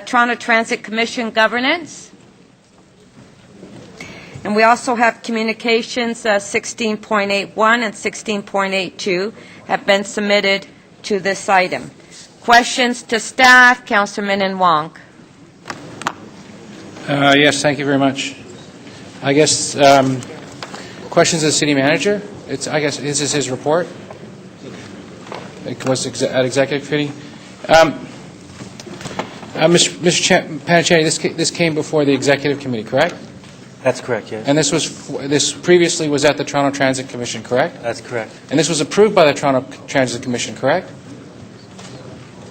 Toronto Transit Commission Governance. And we also have communications 16.81 and 16.82 have been submitted to this item. Questions to staff? Councillor Min Wong. Yes, thank you very much. I guess questions of the city manager. I guess this is his report. It was at executive committee. Mr. Panacheni, this came before the executive committee, correct? That's correct, yes. And this previously was at the Toronto Transit Commission, correct? That's correct. And this was approved by the Toronto Transit Commission, correct?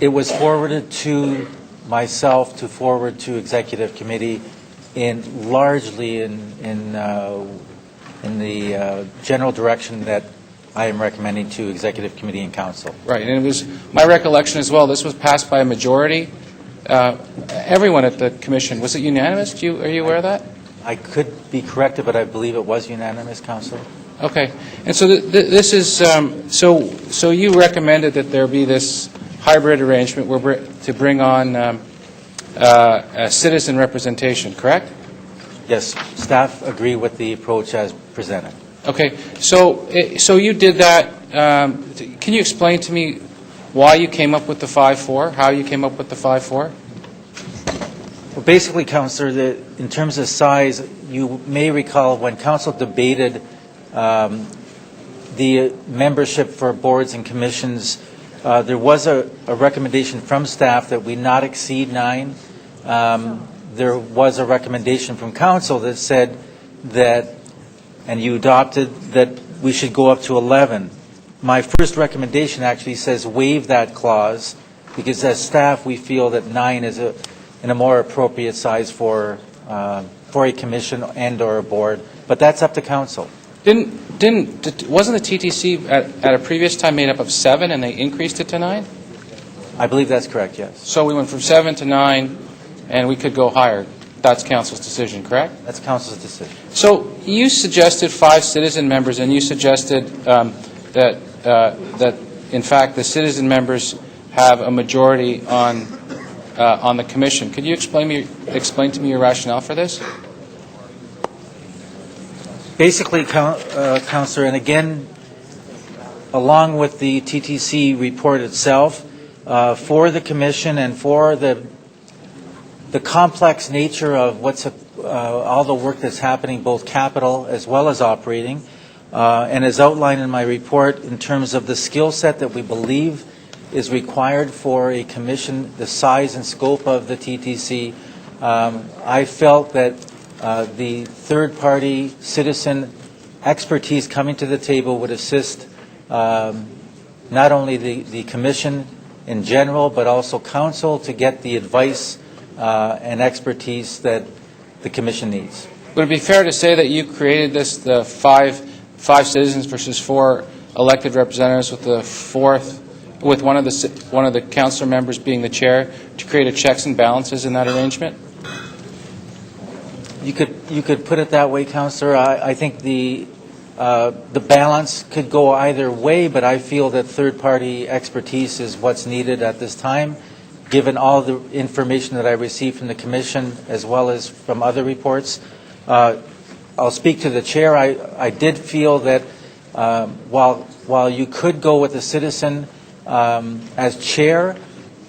It was forwarded to myself to forward to executive committee largely in the general direction that I am recommending to executive committee and council. Right, and it was my recollection as well. This was passed by a majority. Everyone at the commission, was it unanimous? Are you aware of that? I could be corrected, but I believe it was unanimous, Councillor. Okay, and so this is so you recommended that there be this hybrid arrangement to bring on citizen representation, correct? Yes, staff agree with the approach as presented. Okay, so you did that. Can you explain to me why you came up with the 5-4? How you came up with the 5-4? Well, basically, Councillor, in terms of size, you may recall when Council debated the membership for boards and commissions, there was a recommendation from staff that we not exceed 9. There was a recommendation from Council that said that, and you adopted, that we should go up to 11. My first recommendation actually says waive that clause, because as staff we feel that 9 is in a more appropriate size for a commission and or a board, but that's up to council. Wasn't the TTC at a previous time made up of 7 and they increased it to 9? I believe that's correct, yes. So we went from 7 to 9 and we could go higher. That's council's decision, correct? That's council's decision. So you suggested 5 citizen members, and you suggested that in fact the citizen members have a majority on the commission. Could you explain to me your rationale for this? Basically, Councillor, and again, along with the TTC report itself, for the commission and for the complex nature of all the work that's happening, both capital as well as operating, and as outlined in my report in terms of the skill set that we believe is required for a commission, the size and scope of the TTC, I felt that the third-party citizen expertise coming to the table would assist not only the commission in general, but also council to get the advice and expertise that the commission needs. Would it be fair to say that you created the five citizens versus 4 elected representatives, with one of the council members being the chair, to create a checks and balances in that arrangement? You could put it that way, Councillor. I think the balance could go either way, but I feel that third-party expertise is what's needed at this time, given all the information that I received from the Commission as well as from other reports. I'll speak to the chair. I did feel that while you could go with a citizen as chair,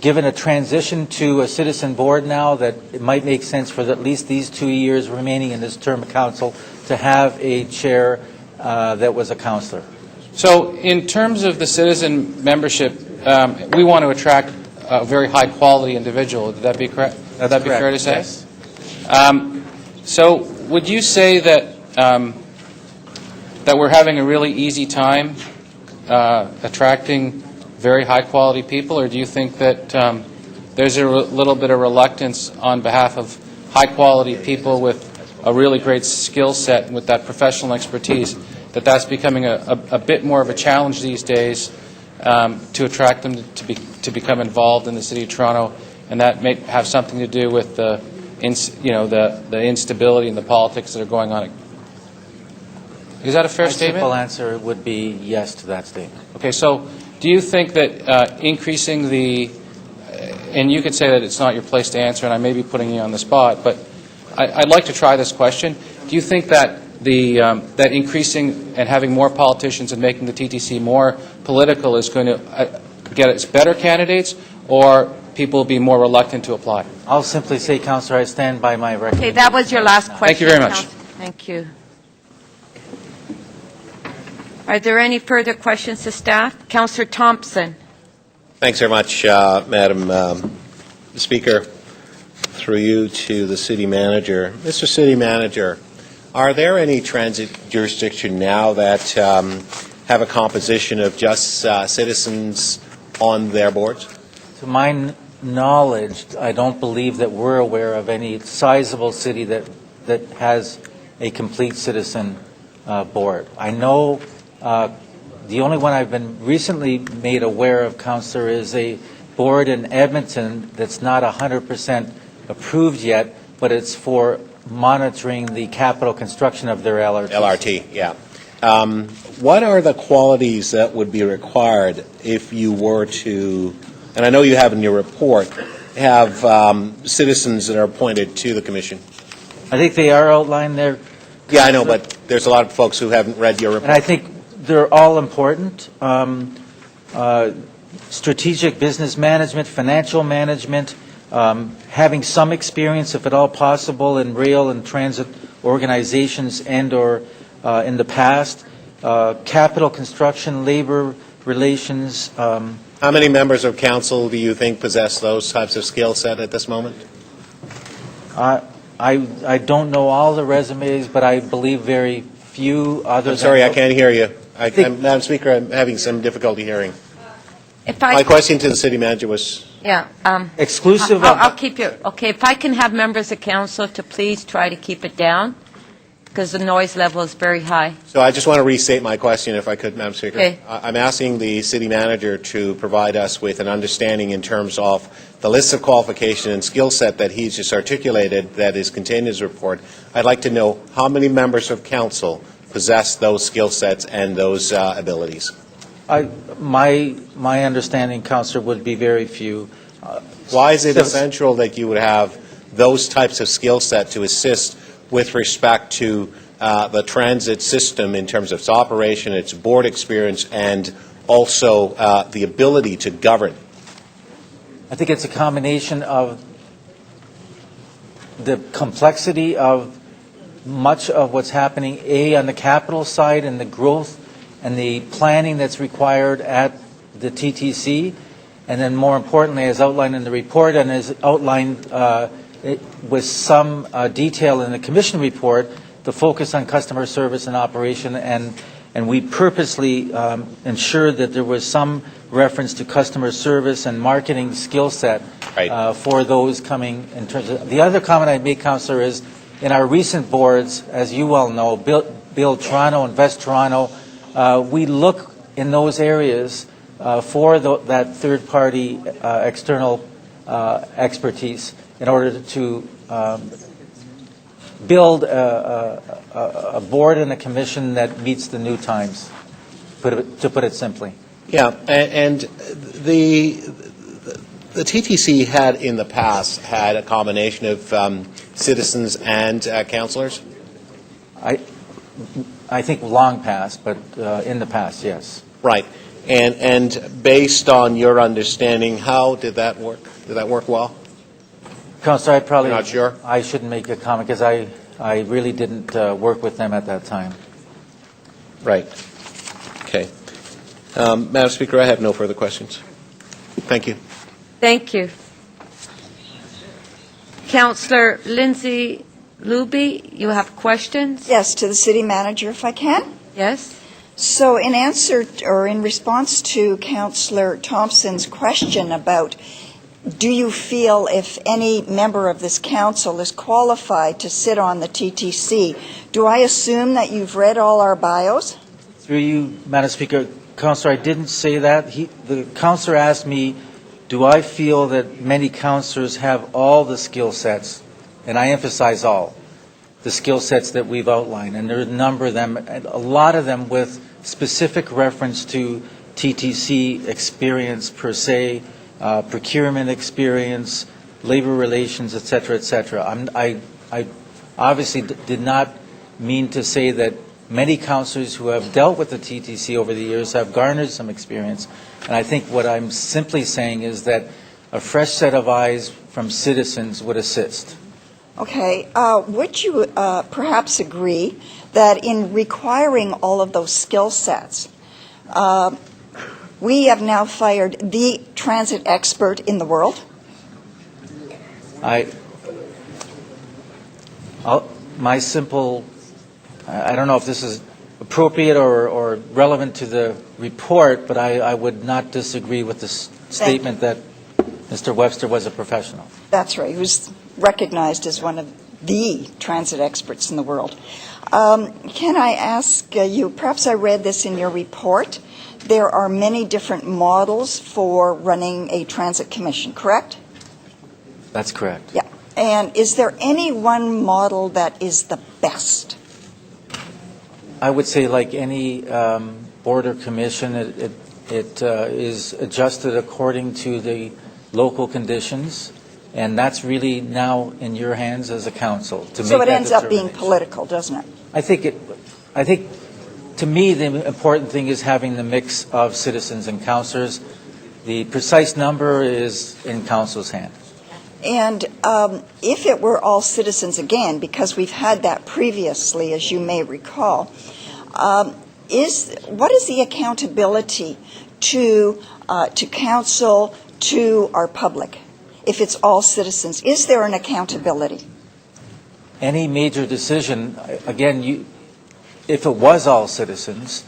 given a transition to a citizen board now, that it might make sense for at least these 2 years remaining in this term of council to have a chair that was a councillor. So in terms of the citizen membership, we want to attract a very high quality individual. Would that be correct? Would that be fair to say? Yes. So would you say that that we're having a really easy time attracting very high quality people, or do you think that there's a little bit of reluctance on behalf of high quality people with a really great skill set and with that professional expertise, that's becoming a bit more of a challenge these days to attract them to become involved in the City of Toronto, and that may have something to do with the instability and the politics that are going on? Is that a fair statement? My simple answer would be yes to that statement. Okay, so do you think that increasing and you could say that it's not your place to answer, and I may be putting you on the spot, but I'd like to try this question. Do you think that that increasing and having more politicians and making the TTC more political is going to get us better candidates, or people will be more reluctant to apply? I'll simply say, Councillor, I stand by my recommendation. Okay, that was your last question. Thank you very much. Council. Thank you. Are there any further questions to staff? Councillor Thompson. Thanks very much, Madam Speaker. Through you to the City Manager. Mr. City Manager, are there any transit jurisdiction now that have a composition of just citizens on their boards? To my knowledge, I don't believe that we're aware of any sizable city that has a complete citizen board. I know the only one I've been recently made aware of, Councillor, is a board in Edmonton that's not 100% approved yet, but it's for monitoring the capital construction of their LRT. LRT, yeah. What are the qualities that would be required if you were to, and I know you have in your report, have citizens that are appointed to the Commission? I think they are outlined there. Yeah, I know, but there's a lot of folks who haven't read your report. And I think they're all important. Strategic business management, financial management, having some experience, if at all possible, in rail and transit organizations and or in the past, capital construction, labor relations. How many members of council do you think possess those types of skill set at this moment? I don't know all the resumes, but I believe very few others. I'm sorry, I can't hear you. Madam Speaker, I'm having some difficulty hearing. My question to the City Manager was... Yeah. Exclusive I'll keep you... Okay, if I can have members of council to please try to keep it down, because the noise level is very high. So I just want to restate my question, if I could, Madam Speaker. Okay. I'm asking the City Manager to provide us with an understanding in terms of the list of qualification and skill set that he's just articulated that is contained in his report. I'd like to know how many members of council possess those skill sets and those abilities. My understanding, Councillor, would be very few. Why is it essential that you would have those types of skill set to assist with respect to the transit system in terms of its operation, its board experience, and also the ability to govern? I think it's a combination of the complexity of much of what's happening, on the capital side and the growth and the planning that's required at the TTC, and then more importantly, as outlined in the report and as outlined with some detail in the Commission report, the focus on customer service and operation, and we purposely ensured that there was some reference to customer service and marketing skill set for those coming in terms of... The other comment I'd make, Councillor, is in our recent boards, as you well know, Build Toronto, Invest Toronto, we look in those areas for that third-party external expertise in order to build a board and a commission that meets the new times, to put it simply. Yeah, and the TTC had in the past had a combination of citizens and councillors? I think long past, but in the past, yes. Right. And based on your understanding, how did that work? Did that work well? Councillor, You're not sure? I shouldn't make a comment because I really didn't work with them at that time. Right. Okay. Madam Speaker, I have no further questions. Thank you. Thank you. Councillor Lindsay Luby, you have questions? Yes, to the City Manager, if I can. Yes? So in answer or in response to Councillor Thompson's question about do you feel if any member of this council is qualified to sit on the TTC, do I assume that you've read all our bios? Through you, Madam Speaker, Councillor, I didn't say that. The councillor asked me, do I feel that many councillors have all the skill sets, and I emphasize all, the skill sets that we've outlined, and there are a number of them, and a lot of them with specific reference to TTC experience per se, procurement experience, labor relations, et cetera, et cetera. I obviously did not mean to say that many councillors who have dealt with the TTC over the years have garnered some experience. And I think what I'm simply saying is that a fresh set of eyes from citizens would assist. Okay. Would you perhaps agree that in requiring all of those skill sets, we have now fired the transit expert in the world? My simple, I don't know if this is appropriate or relevant to the report, but I would not disagree with the statement that Mr. Webster was a professional. That's right. He was recognized as one of the transit experts in the world. Can I ask you, perhaps I read this in your report, there are many different models for running a transit commission, correct? That's correct. Yeah. And is there any one model that is the best? I would say like any board or commission, it is adjusted according to the local conditions, and that's really now in your hands as a council to make that So it ends up being determination. political, doesn't it? I think to me the important thing is having the mix of citizens and councillors. The precise number is in council's hand. And if it were all citizens again, because we've had that previously, as you may recall, what is the accountability to council, to our public, if it's all citizens? Is there an accountability? Any major decision, again, if it was all citizens,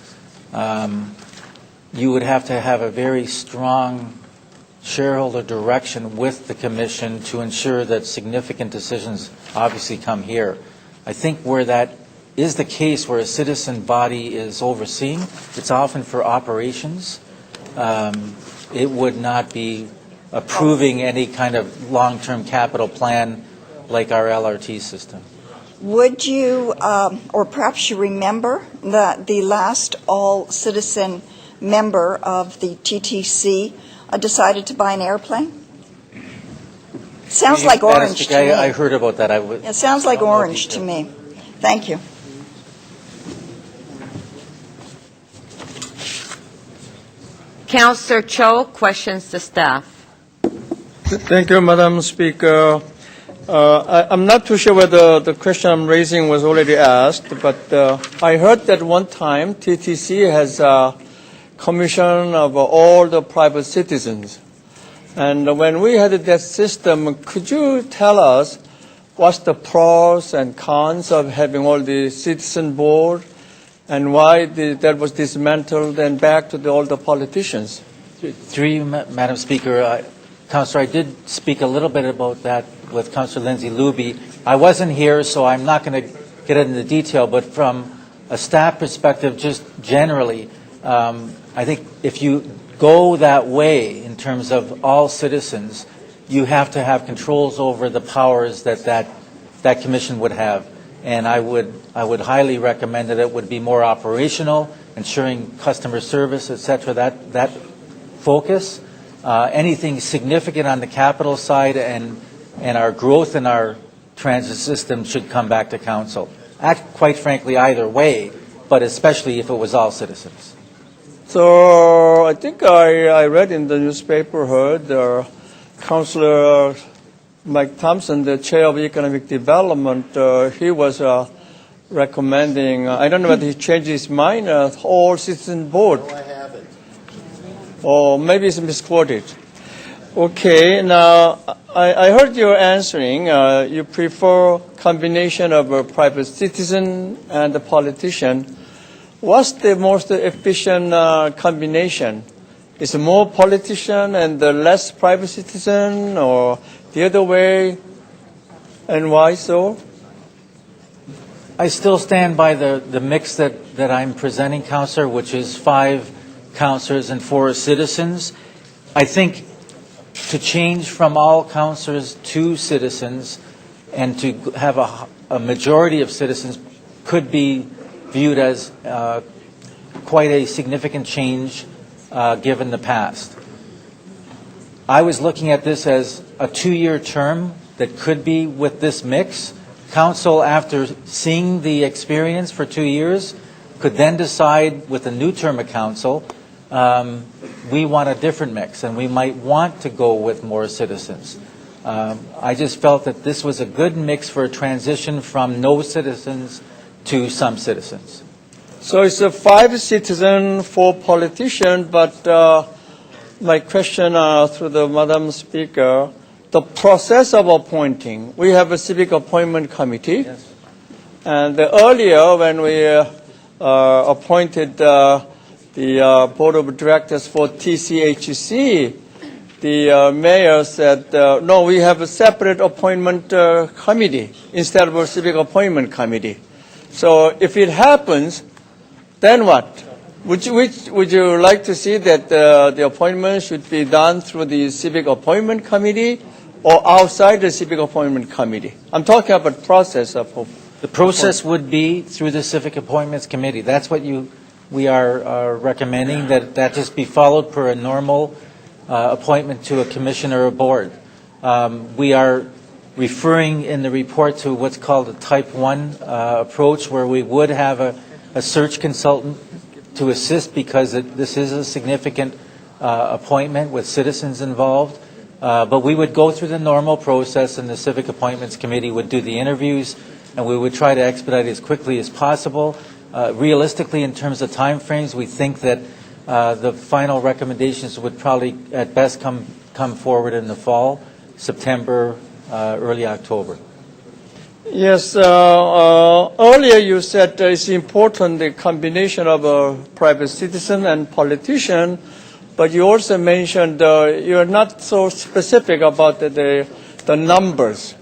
you would have to have a very strong shareholder direction with the commission to ensure that significant decisions obviously come here. I think where that is the case, where a citizen body is overseeing, it's often for operations. It would not be approving any kind of long-term capital plan like our LRT system. Would you, or perhaps you remember, that the last all-citizen member of the TTC decided to buy an airplane? Sounds like orange to me. I heard about that. It sounds like orange to me. Thank you. Councillor Cho, questions to staff. Thank you, Madam Speaker. I'm not too sure whether the question I'm raising was already asked, but I heard that one time TTC has a commission of all the private citizens. And when we had that system, could you tell us what's the pros and cons of having all the citizen board and why that was dismantled and back to all the politicians? Through you, Madam Speaker, Councillor, I did speak a little bit about that with Councillor Lindsay Luby. I wasn't here, so I'm not going to get into detail, but from a staff perspective, just generally, I think if you go that way in terms of all citizens, you have to have controls over the powers that commission would have. And I would highly recommend that it would be more operational, ensuring customer service, et cetera, that focus. Anything significant on the capital side and our growth in our transit system should come back to council. Quite frankly, either way, but especially if it was all citizens. So I think I read in the newspaper, heard Councillor Mike Thompson, the chair of economic development, he was recommending, I don't know whether he changed his mind, all citizen board. No, I haven't. Or maybe it's misquoted. Okay, now I heard you answering. You prefer combination of a private citizen and a politician. What's the most efficient combination? Is it more politician and less private citizen, or the other way? And why so? I still stand by the mix that I'm presenting, Councillor, which is 5 councillors and 4 citizens. I think to change from all councillors to citizens and to have a majority of citizens could be viewed as quite a significant change given the past. I was looking at this as a 2-year term that could be with this mix. Council, after seeing the experience for 2 years, could then decide with a new term of council, we want a different mix, and we might want to go with more citizens. I just felt that this was a good mix for a transition from no citizens to some citizens. So it's a 5 citizen, 4 politician, but my question through the Madam Speaker, the process of appointing, we have a civic appointment committee. Yes. And earlier when we appointed the board of directors for TCHC, the mayor said, no, we have a separate appointment committee instead of a civic appointment committee. So if it happens, then what? Would you like to see that the appointment should be done through the civic appointment committee or outside the civic appointment committee? I'm talking about process of. The process would be through the Civic Appointments Committee. That's what we are recommending, that just be followed per a normal appointment to a commission or a board. We are referring in the report to what's called a Type 1 approach, where we would have a search consultant to assist, because this is a significant appointment with citizens involved. But we would go through the normal process, and the Civic Appointments Committee would do the interviews, and we would try to expedite as quickly as possible. Realistically, in terms of time frames, we think that the final recommendations would probably at best come forward in the fall, September, early October. Yes, earlier you said it's important the combination of a private citizen and politician, but you also mentioned you're not so specific about the numbers.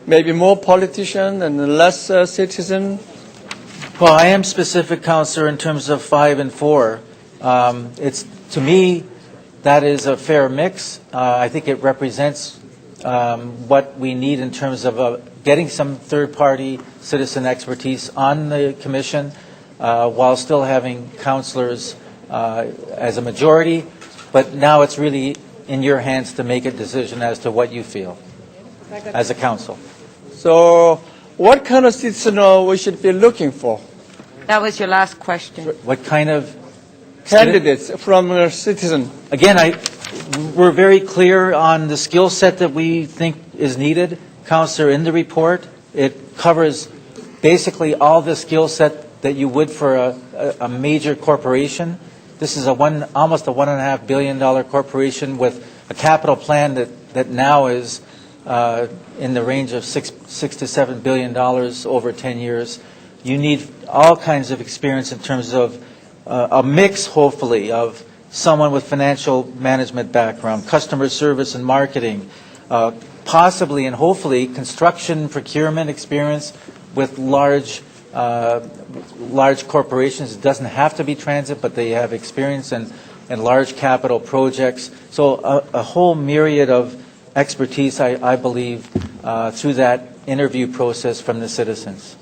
Maybe more politician and less citizen. Well, I am specific, Councillor, in terms of 5 and 4. It's, to me, that is a fair mix. I think it represents what we need in terms of getting some third-party citizen expertise on the commission, while still having councillors as a majority. But now it's really in your hands to make a decision as to what you feel as a council. So what kind of citizen we should be looking for? That was your last question. What kind of Candidates from a citizen. Again, we're very clear on the skill set that we think is needed, Councillor, in the report. It covers basically all the skill set that you would for a major corporation. This is almost a $1.5 billion corporation with a capital plan that now is in the range of $6 to $7 billion over 10 years. You need all kinds of experience in terms of a mix, hopefully, of someone with financial management background, customer service and marketing, possibly and hopefully construction procurement experience with large corporations. It doesn't have to be transit, but they have experience in large capital projects. So a whole myriad of expertise, I believe, through that interview process from the citizens.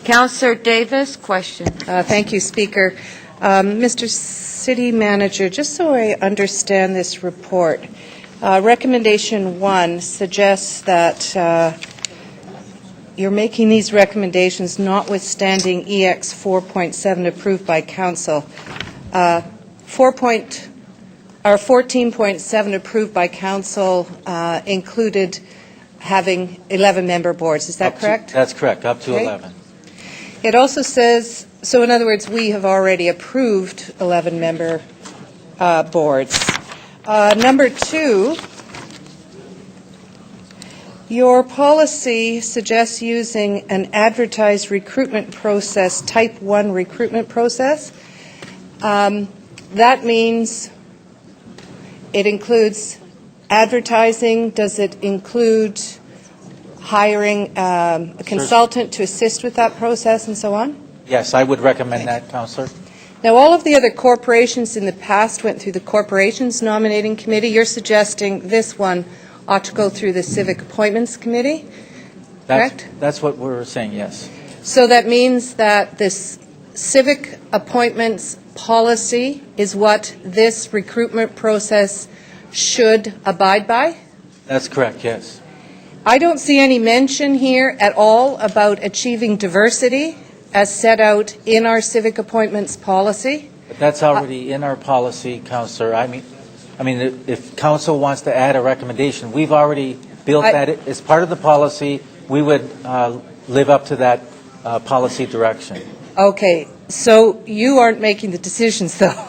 Councillor Davis, question. Thank you, Speaker. Mr. City Manager, just so I understand this report, recommendation 1 suggests that you're making these recommendations notwithstanding EX 4.7 approved by Council. 14.7 approved by Council included having 11-member boards. Is that correct? That's correct, up to Okay. 11. It also says, so in other words, we have already approved 11-member boards. Number 2, your policy suggests using an advertised recruitment process, type 1 recruitment process. That means it includes advertising. Does it include hiring a consultant to assist with that process and so on? Yes, I would recommend that, Councillor. Now, all of the other corporations in the past went through the Corporations Nominating Committee. You're suggesting this one ought to go through the Civic Appointments Committee, correct? That's what we're saying, yes. So that means that this Civic Appointments policy is what this recruitment process should abide by? That's correct, yes. I don't see any mention here at all about achieving diversity as set out in our civic appointments policy. But that's already in our policy, Councillor. I mean, if council wants to add a recommendation, we've already built that as part of the policy. We would live up to that policy direction. Okay, so you aren't making the decisions, though.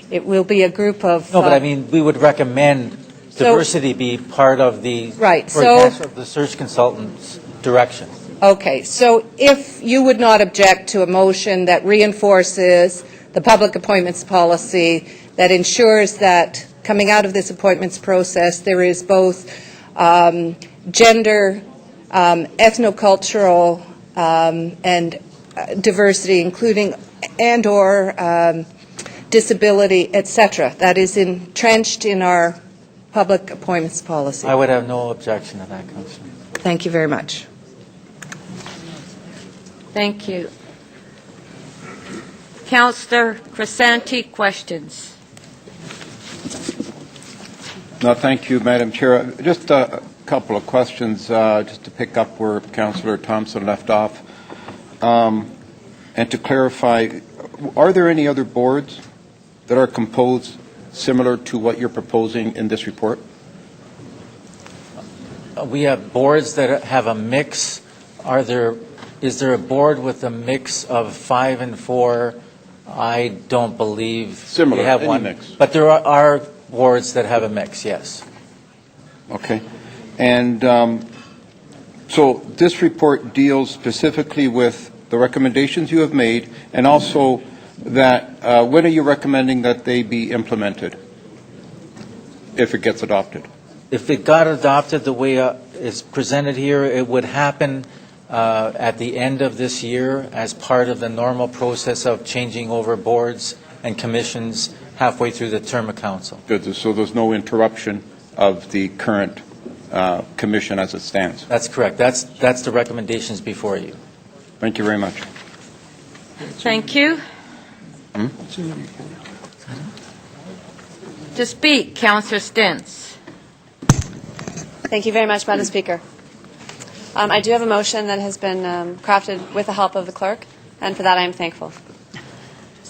It will be a group of... No, but I mean, we would recommend diversity be part of the, Right, for so- example, the search consultant's direction. Okay, so if you would not object to a motion that reinforces the public appointments policy, that ensures that coming out of this appointments process, there is both gender, ethnocultural, and diversity, including and/or disability, etc. That is entrenched in our public appointments policy. I would have no objection to that, Councillor. Thank you very much. Thank you. Councillor Crisanti, questions? No, thank you, Madam Chair. Just a couple of questions, just to pick up where Councillor Thompson left off. And to clarify, are there any other boards that are composed similar to what you're proposing in this report? We have boards that have a mix. Is there a board with a mix of 5 and 4? I don't believe Similar, we have any one. mix. But there are boards that have a mix, yes. Okay. And so this report deals specifically with the recommendations you have made, and also that when are you recommending that they be implemented, if it gets adopted? If it got adopted the way it's presented here, it would happen at the end of this year as part of the normal process of changing over boards and commissions halfway through the term of council. Good. So there's no interruption of the current commission as it stands. That's correct. That's the recommendations before you. Thank you very much. Thank you. To speak, Councillor Stintz. Thank you very much, Madam Speaker. I do have a motion that has been crafted with the help of the clerk, and for that I am thankful.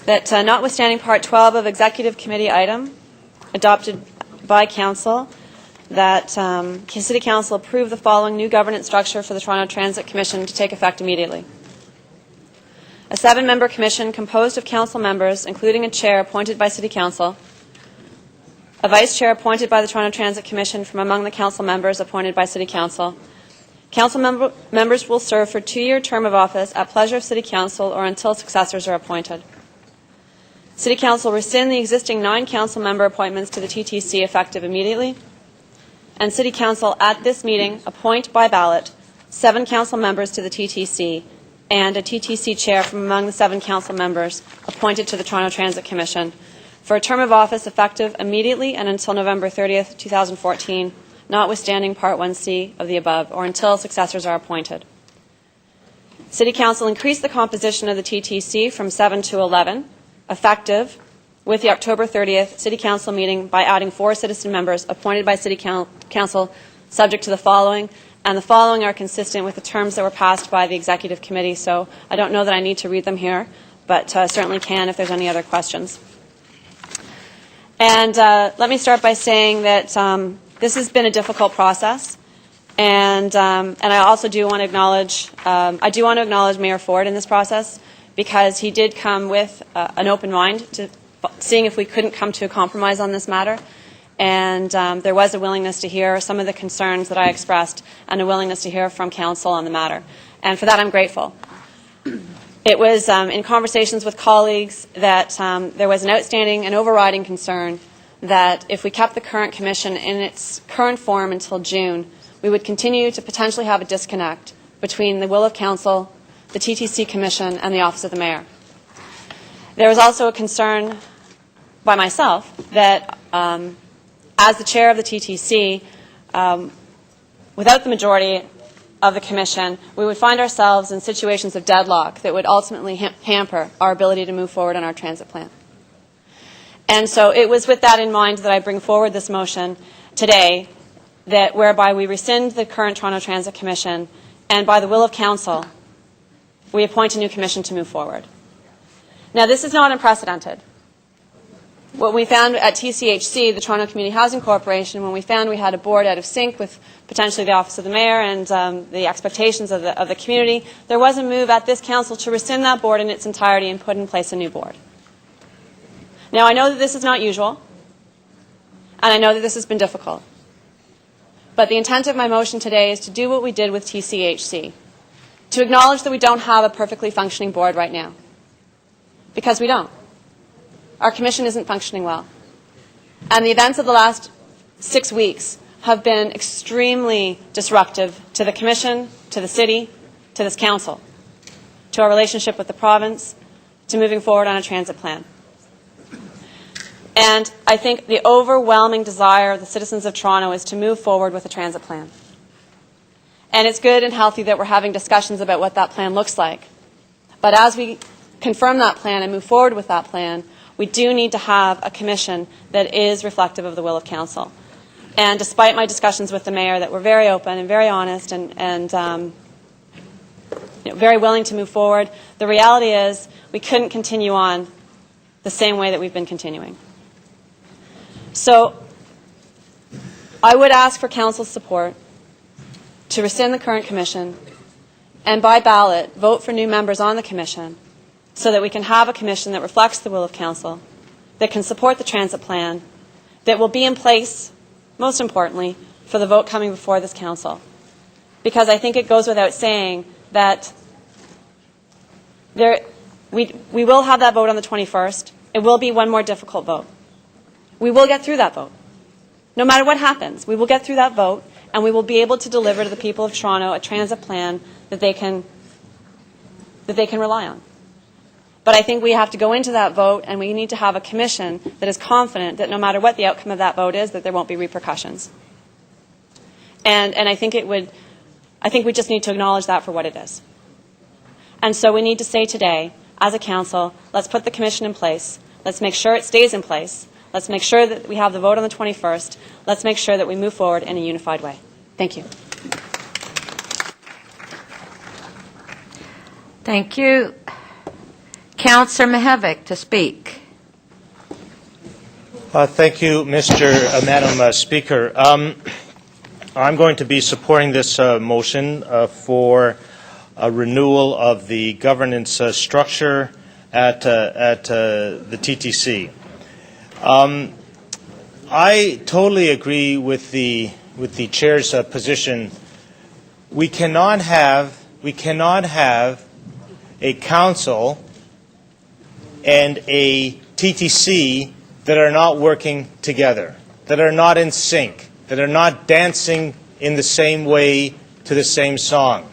That notwithstanding Part 12 of Executive Committee item adopted by Council, that City Council approve the following new governance structure for the Toronto Transit Commission to take effect immediately. A 7-member commission composed of council members, including a chair appointed by City Council, a vice chair appointed by the Toronto Transit Commission from among the council members appointed by City Council. Council members will serve for a 2-year term of office at pleasure of City Council or until successors are appointed. City Council rescind the existing 9 council member appointments to the TTC effective immediately. And City Council at this meeting appoint by ballot 7 council members to the TTC and a TTC chair from among the 7 council members appointed to the Toronto Transit Commission for a term of office effective immediately and until November 30th, 2014, notwithstanding Part 1C of the above, or until successors are appointed. City Council increased the composition of the TTC from 7 to 11, effective with the October 30th City Council meeting by adding 4 citizen members appointed by City Council subject to the following, and the following are consistent with the terms that were passed by the Executive Committee, so I don't know that I need to read them here, but certainly can if there's any other questions. And let me start by saying that this has been a difficult process, and I also do want to acknowledge Mayor Ford in this process, because he did come with an open mind to seeing if we couldn't come to a compromise on this matter, and there was a willingness to hear some of the concerns that I expressed and a willingness to hear from Council on the matter, and for that I'm grateful. It was in conversations with colleagues that there was an outstanding and overriding concern that if we kept the current commission in its current form until June, we would continue to potentially have a disconnect between the will of Council, the TTC Commission, and the Office of the Mayor. There was also a concern by myself that as the chair of the TTC, without the majority of the Commission, we would find ourselves in situations of deadlock that would ultimately hamper our ability to move forward on our transit plan. And so it was with that in mind that I bring forward this motion today, that whereby we rescind the current Toronto Transit Commission, and by the will of Council, we appoint a new commission to move forward. Now, this is not unprecedented. What we found at TCHC, the Toronto Community Housing Corporation, when we found we had a board out of sync with potentially the Office of the Mayor and the expectations of the community, there was a move at this council to rescind that board in its entirety and put in place a new board. Now, I know that this is not usual, and I know that this has been difficult. But the intent of my motion today is to do what we did with TCHC, to acknowledge that we don't have a perfectly functioning board right now, because we don't. Our commission isn't functioning well. And the events of the last 6 weeks have been extremely disruptive to the commission, to the city, to this council, to our relationship with the province, to moving forward on a transit plan. And I think the overwhelming desire of the citizens of Toronto is to move forward with a transit plan. And it's good and healthy that we're having discussions about what that plan looks like. But as we confirm that plan and move forward with that plan, we do need to have a commission that is reflective of the will of Council. And despite my discussions with the Mayor that were very open and very honest and very willing to move forward, the reality is we couldn't continue on the same way that we've been continuing. So I would ask for Council's support to rescind the current commission and by ballot vote for new members on the commission so that we can have a commission that reflects the will of Council, that can support the transit plan, that will be in place, most importantly, for the vote coming before this Council. Because I think it goes without saying that we will have that vote on the 21st. It will be one more difficult vote. We will get through that vote. No matter what happens, we will get through that vote, and we will be able to deliver to the people of Toronto a transit plan that they can rely on. But I think we have to go into that vote, and we need to have a commission that is confident that no matter what the outcome of that vote is, that there won't be repercussions. And I think we just need to acknowledge that for what it is. And so we need to say today, as a council, let's put the commission in place. Let's make sure it stays in place. Let's make sure that we have the vote on the 21st. Let's make sure that we move forward in a unified way. Thank you. Thank you. Councillor Mihevc to speak. Thank you, Madam Speaker. I'm going to be supporting this motion for a renewal of the governance structure at the TTC. I totally agree with the chair's position. We cannot have a council and a TTC that are not working together, that are not in sync, that are not dancing in the same way to the same song.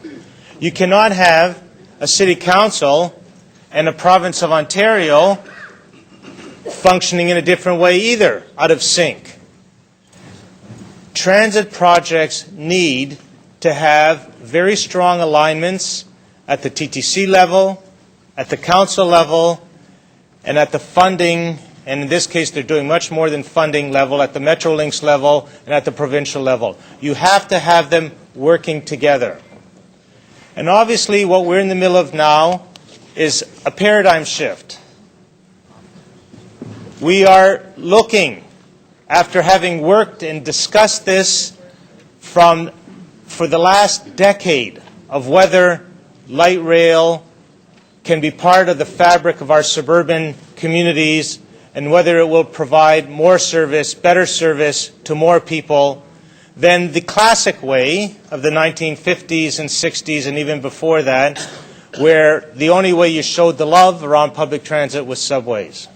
You cannot have a city council and a province of Ontario functioning in a different way either, out of sync. Transit projects need to have very strong alignments at the TTC level, at the council level, and at the funding, and in this case they're doing much more than funding level, at the Metrolinx level and at the provincial level. You have to have them working together. And obviously what we're in the middle of now is a paradigm shift. We are looking, after having worked and discussed this for the last decade, of whether light rail can be part of the fabric of our suburban communities and whether it will provide more service, better service to more people than the classic way of the 1950s and 60s and even before that, where the only way you showed the love around public transit was subways.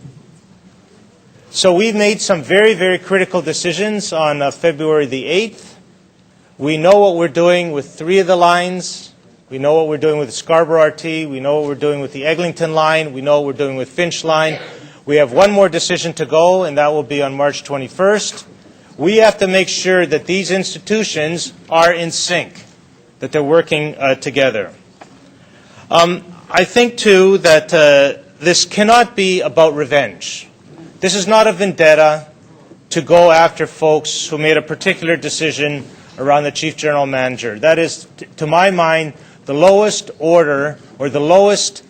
So we've made some very, very critical decisions on February the 8th. We know what we're doing with 3 of the lines. We know what we're doing with the Scarborough RT. We know what we're doing with the Eglinton line. We know what we're doing with Finch line. We have one more decision to go, and that will be on March 21st. We have to make sure that these institutions are in sync. that they're working together. I think, too, that this cannot be about revenge. This is not a vendetta to go after folks who made a particular decision around the Chief General Manager. That is, to my mind, the lowest order or the lowest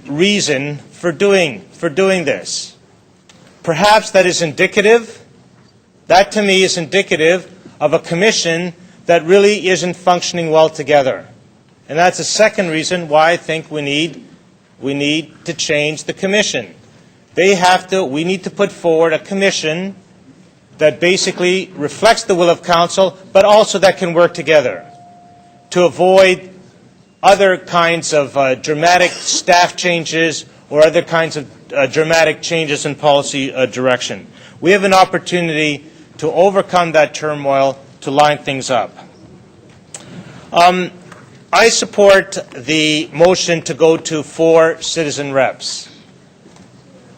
reason for doing this. Perhaps that is indicative, that to me is indicative of a commission that really isn't functioning well together. And that's a second reason why I think we need to change the commission. We need to put forward a commission that basically reflects the will of council, but also that can work together to avoid other kinds of dramatic staff changes or other kinds of dramatic changes in policy direction. We have an opportunity to overcome that turmoil, to line things up. I support the motion to go to 4 citizen reps.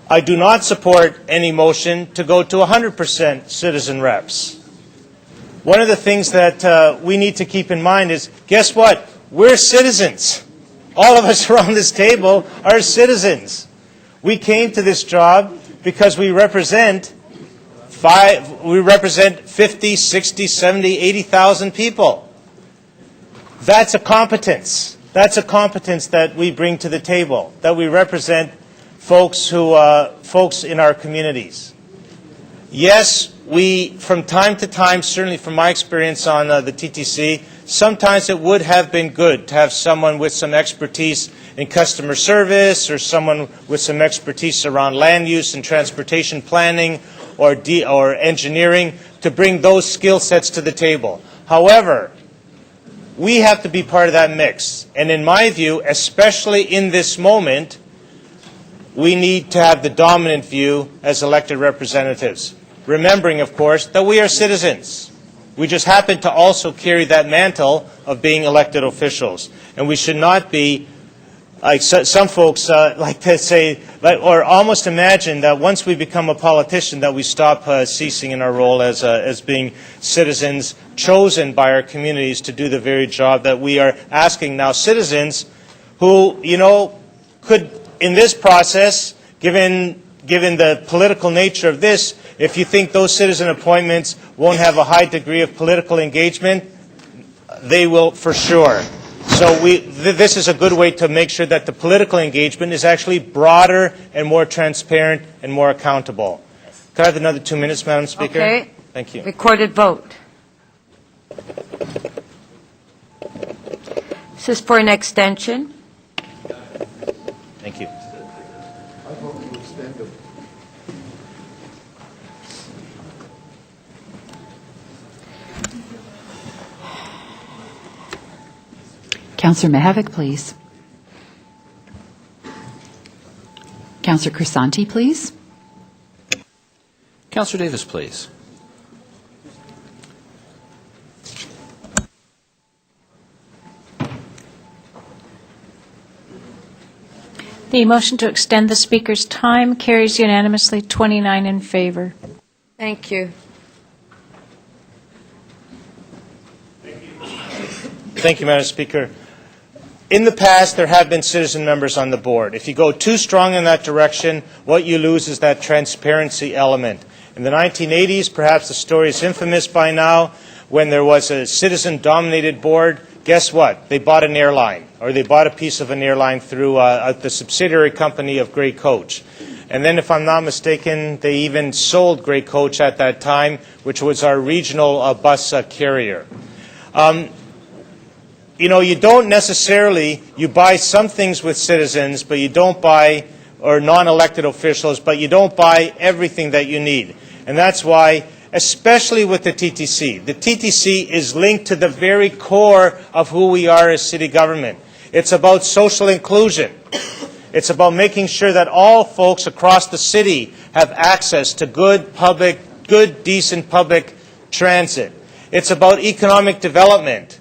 I do not support any motion to go to 100% citizen reps. One of the things that we need to keep in mind is, guess what? We're citizens. All of us around this table are citizens. We came to this job because we represent 50, 60, 70, 80,000 people. That's a competence. That's a competence that we bring to the table, that we represent folks in our communities. Yes, we, from time to time, certainly from my experience on the TTC, sometimes it would have been good to have someone with some expertise in customer service or someone with some expertise around land use and transportation planning or engineering to bring those skill sets to the table. However, we have to be part of that mix. And in my view, especially in this moment, we need to have the dominant view as elected representatives. Remembering, of course, that we are citizens. We just happen to also carry that mantle of being elected officials. And we should not be, like some folks like to say, or almost imagine that once we become a politician that we stop ceasing in our role as being citizens chosen by our communities to do the very job that we are asking now citizens who, could, in this process, given the political nature of this, if you think those citizen appointments won't have a high degree of political engagement, they will for sure. So this is a good way to make sure that the political engagement is actually broader and more transparent and more accountable. Could I have another 2 minutes, Madam Speaker? Okay. Thank you. Recorded vote. This is for an extension. Thank you. Councillor Mihevc, please. Councillor Crisanti, please. Councillor Davis, please. The motion to extend the Speaker's time carries unanimously, 29 in favor. Thank you. Thank you, Madam Speaker. In the past, there have been citizen members on the board. If you go too strong in that direction, what you lose is that transparency element. In the 1980s, perhaps the story is infamous by now, when there was a citizen-dominated board, guess what? They bought an airline, or they bought a piece of an airline through the subsidiary company of Grey Coach. And then, if I'm not mistaken, they even sold Grey Coach at that time, which was our regional bus carrier. You don't necessarily, you buy some things with citizens, but you don't buy, or non-elected officials, but you don't buy everything that you need. And that's why, especially with the TTC is linked to the very core of who we are as city government. It's about social inclusion. It's about making sure that all folks across the city have access to good, decent public transit. It's about economic development.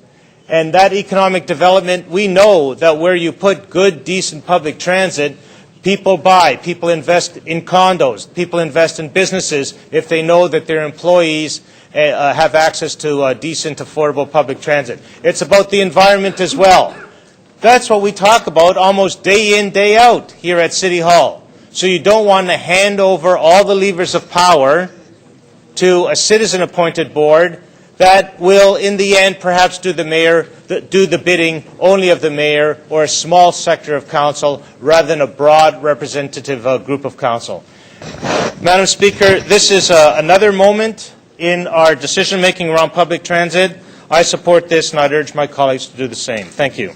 And that economic development, we know that where you put good, decent public transit, people buy, people invest in condos, people invest in businesses if they know that their employees have access to decent, affordable public transit. It's about the environment as well. That's what we talk about almost day in, day out here at City Hall. So you don't want to hand over all the levers of power to a citizen-appointed board that will, in the end, perhaps do the bidding only of the mayor or a small sector of council rather than a broad representative group of council. Madam Speaker, this is another moment in our decision-making around public transit. I support this, and I'd urge my colleagues to do the same. Thank you.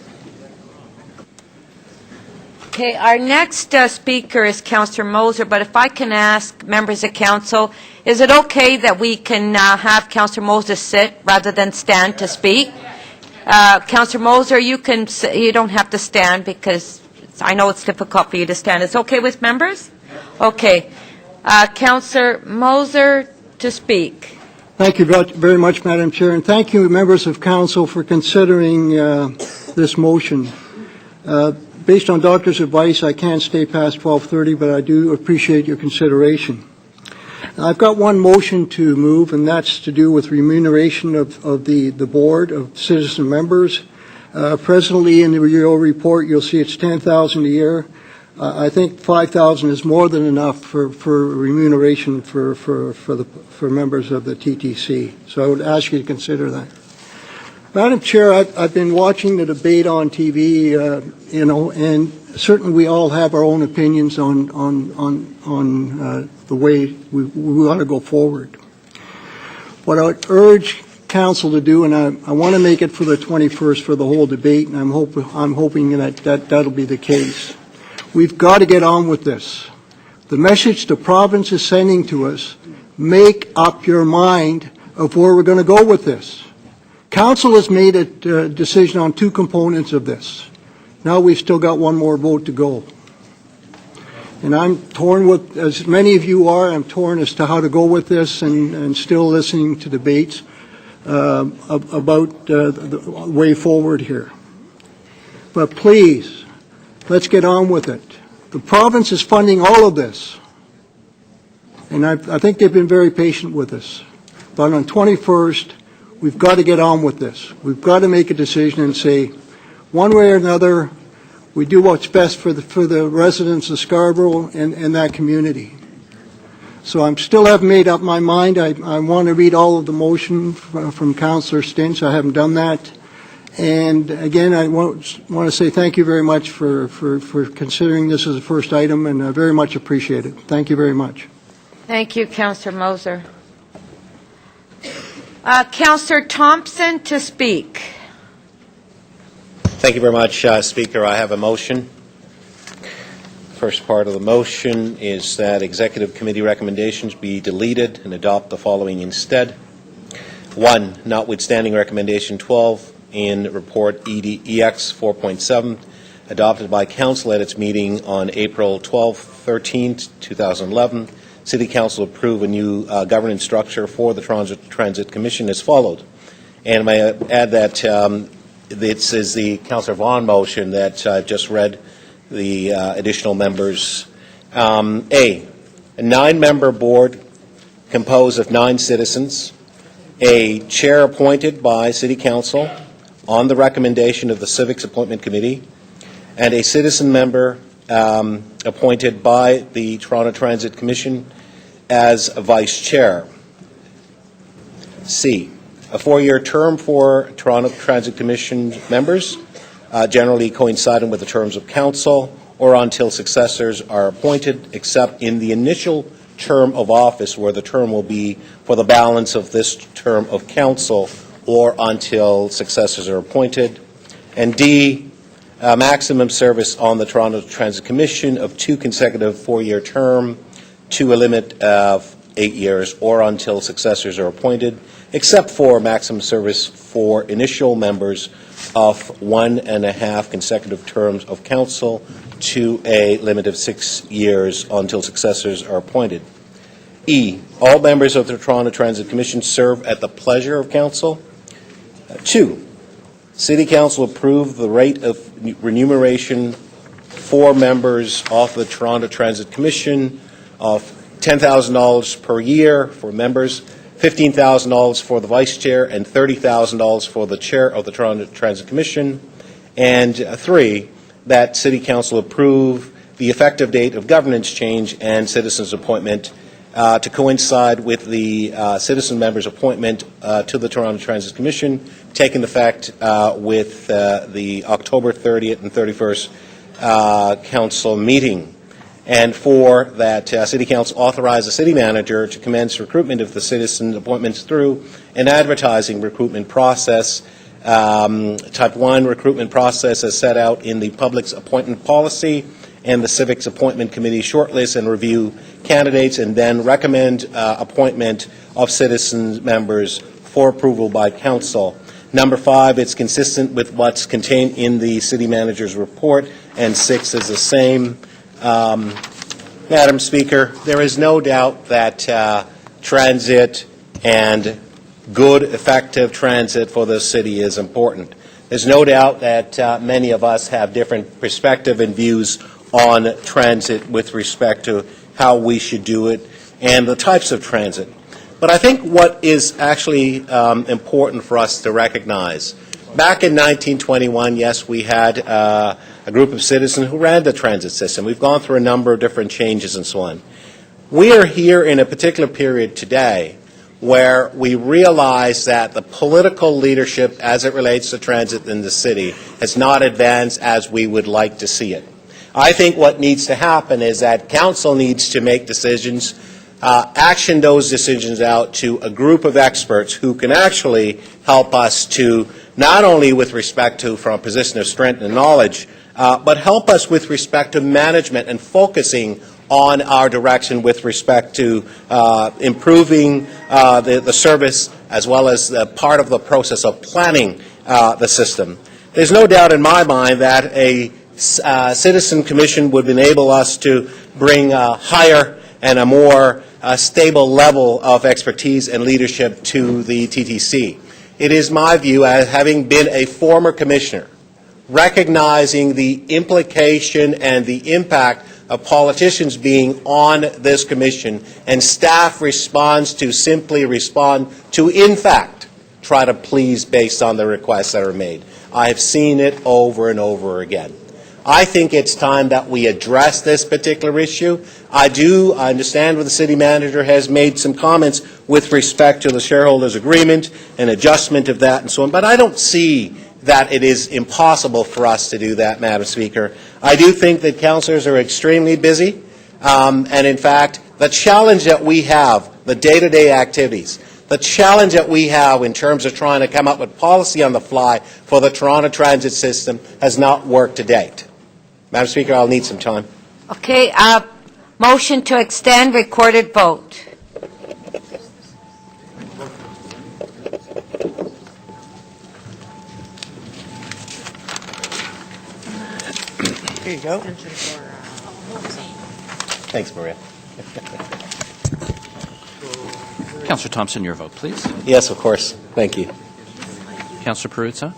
Okay, our next speaker is Councillor Moser, but if I can ask members of council, is it okay that we can have Councillor Moser sit rather than stand to speak? Councillor Moser, you don't have to stand because I know it's difficult for you to stand. It's okay with members? Okay. Councillor Moser to speak. Thank you very much, Madam Chair, and thank you, members of council, for considering this motion. Based on doctor's advice, I can't stay past 12:30, but I do appreciate your consideration. I've got one motion to move, and that's to do with remuneration of the board of citizen members. Presently, in the your report, you'll see it's $10,000 a year. I think $5,000 is more than enough for remuneration for members of the TTC. So I would ask you to consider that. Madam Chair, I've been watching the debate on TV, and certainly we all have our own opinions on the way we want to go forward. What I would urge council to do, and I want to make it for the 21st for the whole debate, and I'm hoping that'll be the case. We've got to get on with this. The message the province is sending to us: make up your mind of where we're going to go with this. Council has made a decision on two components of this. Now we've still got one more vote to go. And I'm torn with, as many of you are, I'm torn as to how to go with this, and still listening to debates about the way forward here. But please, let's get on with it. The province is funding all of this. And I think they've been very patient with us. But on 21st, we've got to get on with this. We've got to make a decision and say, one way or another, we do what's best for the residents of Scarborough and that community. So I still haven't made up my mind. I want to read all of the motion from Councillor Stinch. I haven't done that. And again, I want to say thank you very much for considering this as a first item, and I very much appreciate it. Thank you very much. Thank you, Councillor Moser. Councillor Thompson to speak. Thank you very much, Speaker. I have a motion. First part of the motion is that executive committee recommendations be deleted and adopt the following instead. 1, notwithstanding recommendation 12 in report EX 4.7 adopted by Council at its meeting on April 13, 2011, City Council approve a new governance structure for the Transit Commission as followed. And may I add that this is the Councillor Vaughan motion that I've just read the additional members. A 9-member board composed of 9 citizens, a chair appointed by City Council on the recommendation of the Civics Appointment Committee, and a citizen member appointed by the Toronto Transit Commission as a vice chair. C, a 4-year term for Toronto Transit Commission members, generally coinciding with the terms of council, or until successors are appointed, except in the initial term of office, where the term will be for the balance of this term of council, or until successors are appointed. And D, maximum service on the Toronto Transit Commission of 2 consecutive 4-year term to a limit of 8 years, or until successors are appointed, except for maximum service for initial members of 1.5 consecutive terms of council to a limit of 6 years until successors are appointed. E, all members of the Toronto Transit Commission serve at the pleasure of council. 2, City Council approve the rate of remuneration for members of the Toronto Transit Commission of $10,000 per year for members, $15,000 for the vice chair, and $30,000 for the chair of the Toronto Transit Commission. And 3, that City Council approve the effective date of governance change and citizens' appointment to coincide with the citizen members' appointment to the Toronto Transit Commission, taking effect with the October 30th and 31st council meeting. And 4, that City Council authorize the City Manager to commence recruitment of the citizen appointments through an advertising recruitment process. Type 1 recruitment process as set out in the Public's Appointment Policy and the Civics Appointment Committee shortlist and review candidates, and then recommend appointment of citizen members for approval by Council. Number 5, it's consistent with what's contained in the City Manager's report, and 6 is the same. Madam Speaker, there is no doubt that transit and good, effective transit for the city is important. There's no doubt that many of us have different perspective and views on transit with respect to how we should do it and the types of transit. But I think what is actually important for us to recognize, back in 1921, yes, we had a group of citizens who ran the transit system. We've gone through a number of different changes and so on. We are here in a particular period today where we realize that the political leadership as it relates to transit in the city has not advanced as we would like to see it. I think what needs to happen is that Council needs to make decisions, action those decisions out to a group of experts who can actually help us to, not only with respect to from a position of strength and knowledge, but help us with respect to management and focusing on our direction with respect to improving the service as well as part of the process of planning the system. There's no doubt in my mind that a Citizen Commission would enable us to bring a higher and a more stable level of expertise and leadership to the TTC. It is my view, as having been a former commissioner, recognizing the implication and the impact of politicians being on this commission, and staff responds to simply respond to, in fact, try to please based on the requests that are made. I have seen it over and over again. I think it's time that we address this particular issue. I understand where the City Manager has made some comments with respect to the shareholders' agreement and adjustment of that and so on, but I don't see that it is impossible for us to do that, Madam Speaker. I do think that councillors are extremely busy, and in fact, the challenge that we have, the day-to-day activities, the challenge that we have in terms of trying to come up with policy on the fly for the Toronto transit system has not worked to date. Madam Speaker, I'll need some time. Okay, motion to extend recorded vote. Here you go. Thanks, Maria. Councillor Thompson, your vote, please. Yes, of course. Thank you. Councillor Perruzza.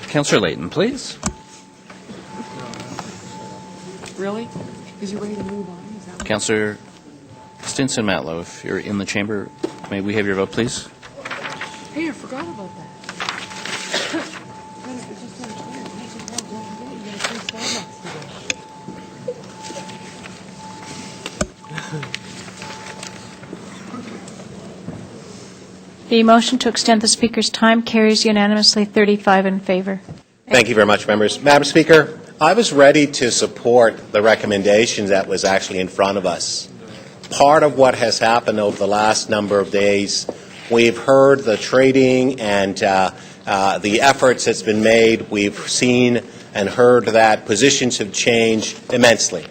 Councillor Layton, please. Really? Is he ready to move on? Is that Councillor Stinson-Matlow, if you're in the chamber, may we have your vote, please? Hey, I forgot about that. The motion to extend the Speaker's time carries unanimously, 35 in favor. Thank you very much, members. Madam Speaker, I was ready to support the recommendation that was actually in front of us. Part of what has happened over the last number of days, we've heard the trading and the efforts that's been made. We've seen and heard that positions have changed immensely.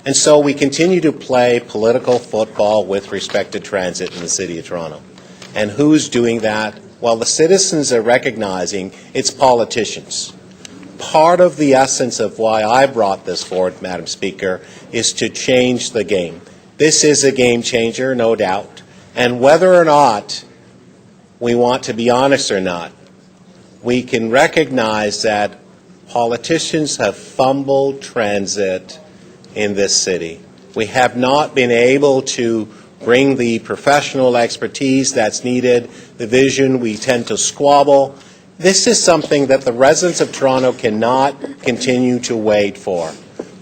And so we continue to play political football with respect to transit in the City of Toronto. And who's doing that? Well, the citizens are recognizing it's politicians. part of the essence of why I brought this forward, Madam Speaker, is to change the game. This is a game changer, no doubt. And whether or not we want to be honest or not, we can recognize that politicians have fumbled transit in this city. We have not been able to bring the professional expertise that's needed, the vision. We tend to squabble. This is something that the residents of Toronto cannot continue to wait for.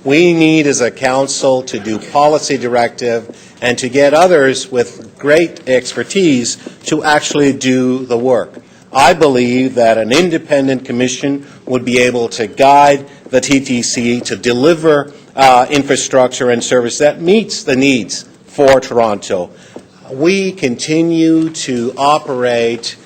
We need, as a council, to do policy directive and to get others with great expertise to actually do the work. I believe that an independent commission would be able to guide the TTC to deliver infrastructure and service that meets the needs for Toronto. We continue to operate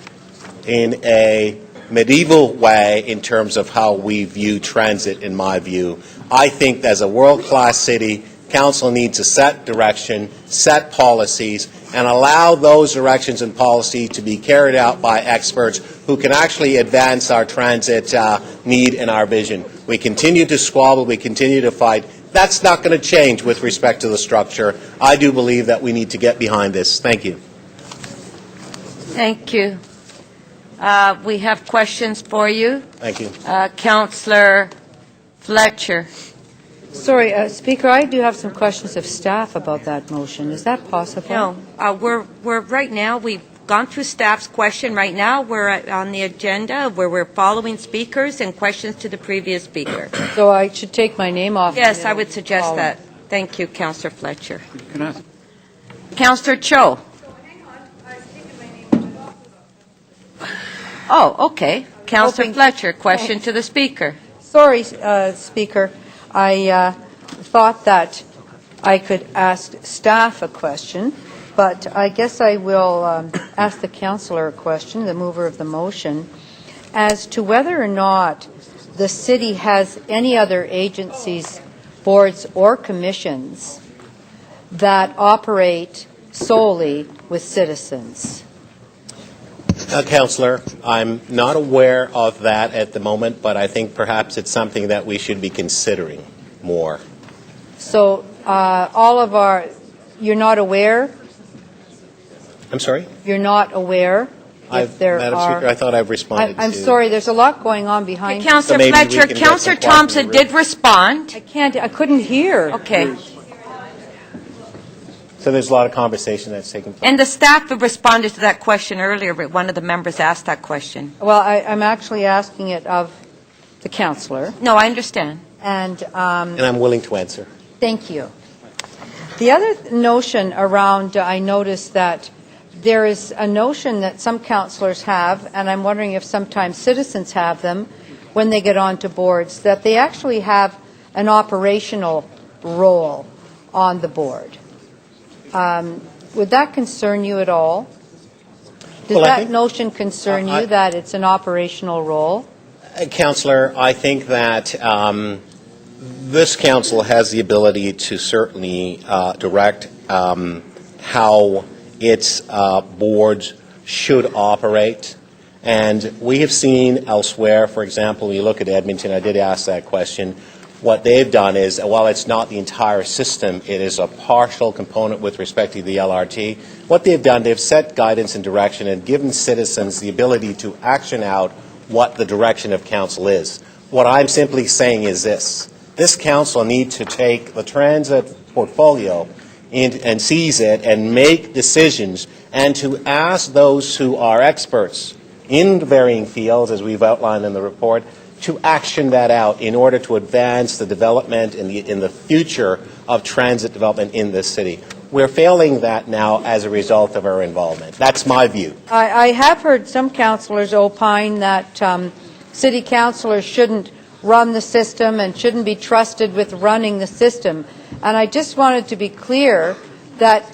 in a medieval way in terms of how we view transit, in my view. I think as a world-class city, Council needs to set direction, set policies, and allow those directions and policy to be carried out by experts who can actually advance our transit need and our vision. We continue to squabble, we continue to fight. That's not going to change with respect to the structure. I do believe that we need to get behind this. Thank you. Thank you. We have questions for you. Thank you. Councillor Fletcher. Sorry, Speaker, I do have some questions of staff about that motion. Is that possible? No, we're right now, we've gone through staff's question. Right now, we're on the agenda where we're following speakers and questions to the previous speaker. So I should take my name off? Yes, I would suggest that. Thank you, Councillor Fletcher. Can I? Councillor Cho. Oh, okay. Councillor Fletcher, question to the speaker. Sorry, Speaker. I thought that I could ask staff a question, but I guess I will ask the councillor a question, the mover of the motion, as to whether or not the city has any other agencies, boards, or commissions that operate solely with citizens. Councillor, I'm not aware of that at the moment, but I think perhaps it's something that we should be considering more. So all of our, you're not aware? I'm sorry? You're not aware if there Madam are... Speaker, I thought I've responded I'm sorry, there's a lot going on behind... Councillor Fletcher, Councillor Thompson did respond. I couldn't hear. Okay. So there's a lot of conversation that's taking place. And the staff have responded to that question earlier, but one of the members asked that question. Well, I'm actually asking it of the councillor. No, I understand. And I'm willing to answer. thank you. The other notion around, I noticed that there is a notion that some councillors have, and I'm wondering if sometimes citizens have them when they get onto boards, that they actually have an operational role on the board. Would that concern you at all? Does that notion concern you, that it's an operational role? Councillor, I think that this council has the ability to certainly direct how its boards should operate. And we have seen elsewhere, for example, when you look at Edmonton, I did ask that question, what they've done is, while it's not the entire system, it is a partial component with respect to the LRT. What they've done, they've set guidance and direction and given citizens the ability to action out what the direction of council is. What I'm simply saying is this council needs to take the transit portfolio and seize it and make decisions and to ask those who are experts in the varying fields, as we've outlined in the report, to action that out in order to advance the development in the future of transit development in this city. We're failing that now as a result of our involvement. That's my view. I have heard some councillors opine that city councillors shouldn't run the system and shouldn't be trusted with running the system. And I just wanted to be clear that,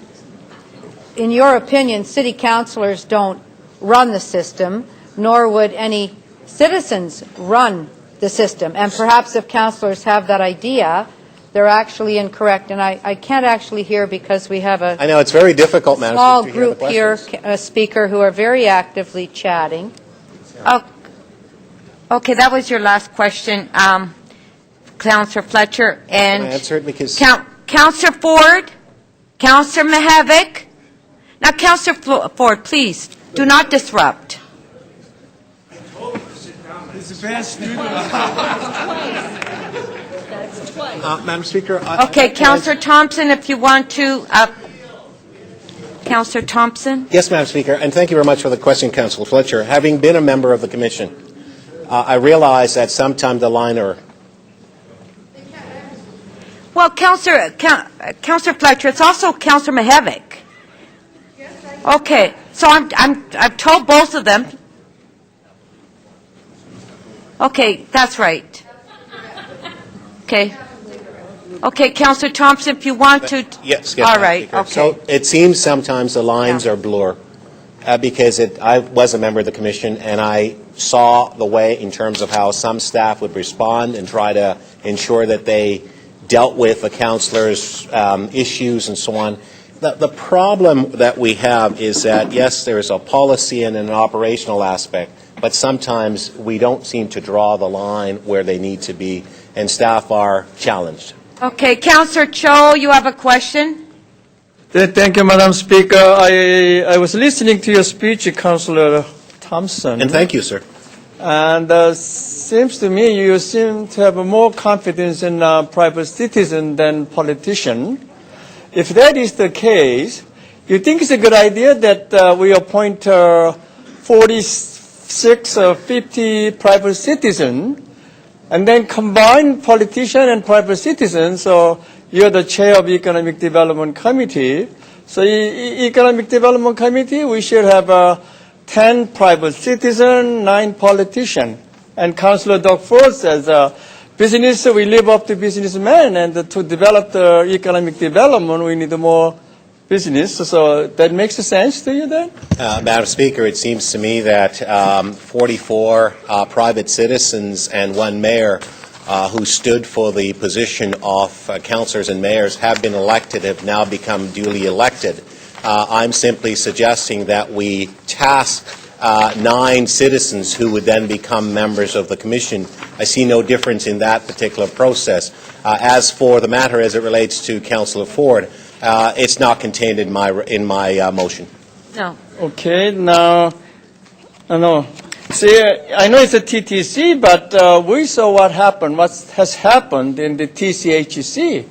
in your opinion, city councillors don't run the system, nor would any citizens run the system. And perhaps if councillors have that idea, they're actually incorrect. And I can't actually hear because we have a I know it's very difficult, Madam small Speaker, to hear the group here, questions. Speaker, who are very actively chatting. Okay, that was your last question, Councillor Fletcher. And Can I answer it? Because Councillor Ford, Councillor Mihevik. Now, Councillor Ford, please, do not disrupt. Madam Speaker. Okay, Councillor Thompson, if you want to. Councillor Thompson. Yes, Madam Speaker, and thank you very much for the question, Councillor Fletcher. Having been a member of the Commission, I realize that sometimes the line are... Well, Councillor Fletcher, it's also Councillor Mihevik. Okay, so I've told both of them. Okay, that's right. Okay. Okay, Councillor Thompson, if you want to. Yes, all right. Speaker. Okay. So it seems sometimes the lines are blur because I was a member of the Commission and I saw the way in terms of how some staff would respond and try to ensure that they dealt with the councillors' issues and so on. The problem that we have is that, yes, there is a policy and an operational aspect, but sometimes we don't seem to draw the line where they need to be, and staff are challenged. Okay, Councillor Cho, you have a question? Thank you, Madam Speaker. I was listening to your speech, Councillor Thompson. And thank you, sir. And seems to me you seem to have more confidence in private citizen than politician. If that is the case, you think it's a good idea that we appoint 46 or 50 private citizens and then combine politician and private citizens? So you're the chair of Economic Development Committee. So Economic Development Committee, we should have 10 private citizens, 9 politicians. And Councillor Doug Ford says, business, we live up to businessmen, and to develop the economic development, we need more business. So that makes sense to you then? Madam Speaker, it seems to me that 44 private citizens and 1 mayor who stood for the position of councillors and mayors have been elected, have now become duly elected. I'm simply suggesting that we task 9 citizens who would then become members of the Commission. I see no difference in that particular process. As for the matter as it relates to Councillor Ford, it's not contained in my motion. No. Okay, now, no. See, I know it's a TTC, but we saw what happened, what has happened in the TCHC.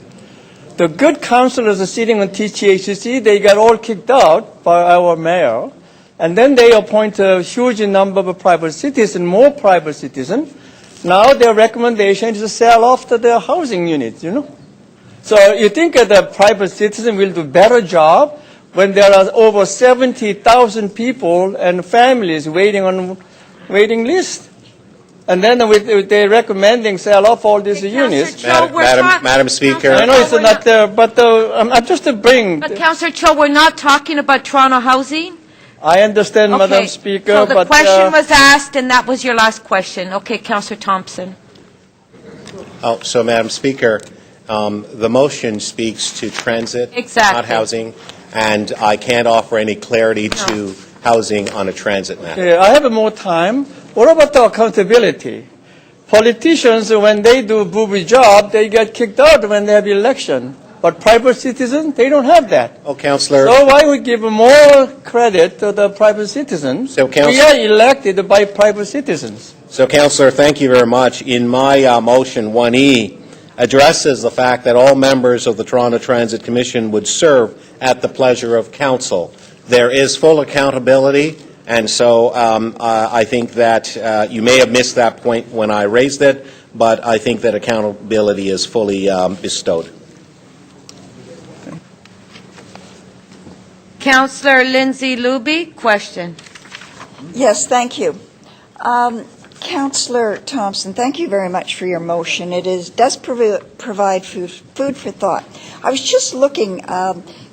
The good councillors are sitting on TCHC, they got all kicked out by our mayor, and then they appoint a huge number of private citizens, more private citizens. Now their recommendation is to sell off their housing units, you know. So you think that the private citizen will do better job when there are over 70,000 people and families waiting on waiting list? And then they're recommending sell off all these units. Madam Speaker. I know it's not there, but I'm just to bring. But Councillor Cho, we're not talking about Toronto housing. I understand, Madam Speaker, so the question was asked, and that was your last question. Okay, Councillor Thompson. Oh, so Madam Speaker, the motion speaks to transit, not housing, and I can't offer any clarity to housing on a transit matter. Okay, I have more time. What about the accountability? Politicians, when they do booby job, they get kicked out when they have election. But private citizens, they don't have that. Oh, Councillor. So why we give more credit to the private citizens? So, we are elected by private citizens. So, Councillor, thank you very much. In my motion, 1E addresses the fact that all members of the Toronto Transit Commission would serve at the pleasure of council. There is full accountability, and so I think that you may have missed that point when I raised it, but I think that accountability is fully bestowed. Councillor Lindsay Luby, question. Yes, thank you. Councillor Thompson, thank you very much for your motion. It does provide food for thought. I was just looking,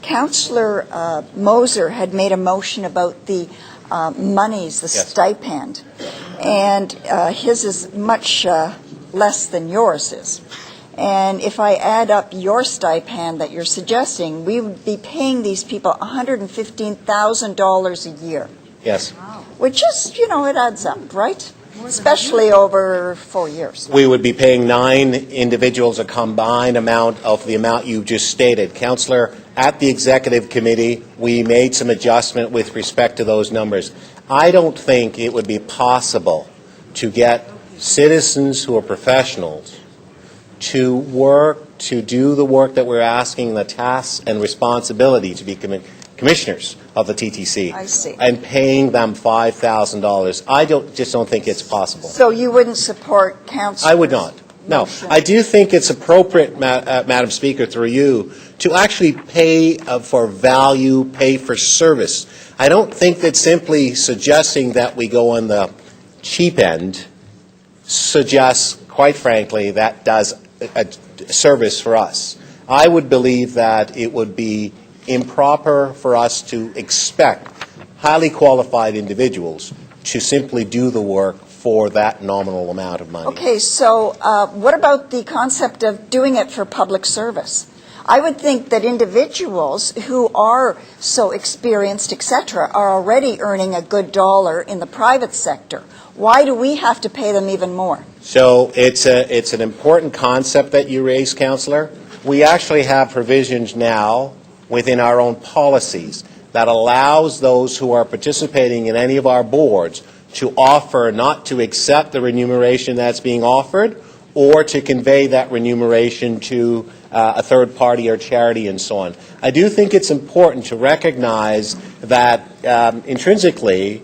Councillor Moser had made a motion about the monies, the stipend, and his is much less than yours is. And if I add up your stipend that you're suggesting, we would be paying these people $115,000 a year. Yes. Which is, it adds up, right? especially over 4 years. We would be paying 9 individuals a combined amount of the amount you just stated. Councillor, at the Executive Committee, we made some adjustment with respect to those numbers. I don't think it would be possible to get citizens who are professionals to work, to do the work that we're asking, the tasks and responsibility to be commissioners of the TTC. I see. And paying them $5,000. I just don't think it's possible. So you wouldn't support councillors? I would not. No. I do think it's appropriate, Madam Speaker, through you, to actually pay for value, pay for service. I don't think that simply suggesting that we go on the cheap end suggests, quite frankly, that does a service for us. I would believe that it would be improper for us to expect highly qualified individuals to simply do the work for that nominal amount of money. Okay, so what about the concept of doing it for public service? I would think that individuals who are so experienced, etc., are already earning a good dollar in the private sector. Why do we have to pay them even more? So it's an important concept that you raise, Councillor. We actually have provisions now within our own policies that allows those who are participating in any of our boards to offer not to accept the remuneration that's being offered or to convey that remuneration to a third party or charity and so on. I do think it's important to recognize that intrinsically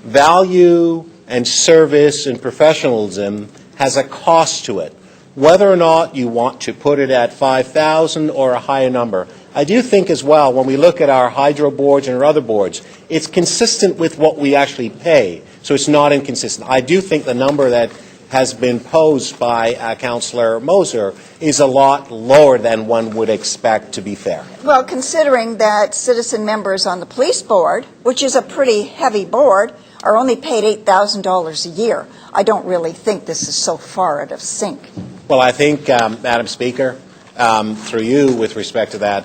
value and service and professionalism has a cost to it. Whether or not you want to put it at 5,000 or a higher number, I do think as well, when we look at our hydro boards and our other boards, it's consistent with what we actually pay, so it's not inconsistent. I do think the number that has been posed by Councillor Moser is a lot lower than one would expect, to be fair. Well, considering that citizen members on the police board, which is a pretty heavy board, are only paid $8,000 a year, I don't really think this is so far out of sync. Well, I think, Madam Speaker, through you with respect to that,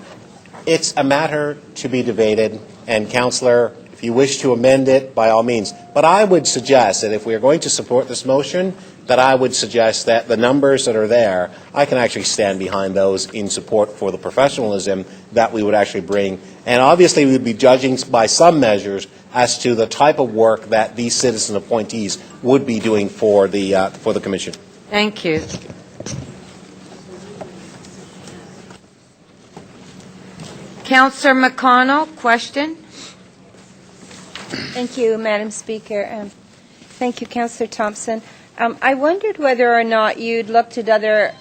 it's a matter to be debated, and Councillor, if you wish to amend it, by all means. But I would suggest that if we are going to support this motion, that I would suggest that the numbers that are there, I can actually stand behind those in support for the professionalism that we would actually bring. And obviously we would be judging by some measures as to the type of work that these citizen appointees would be doing for the Commission. Thank you. Councillor McConnell, question? Thank you, Madam Speaker. Thank you, Councillor Thompson. I wondered whether or not you'd looked at other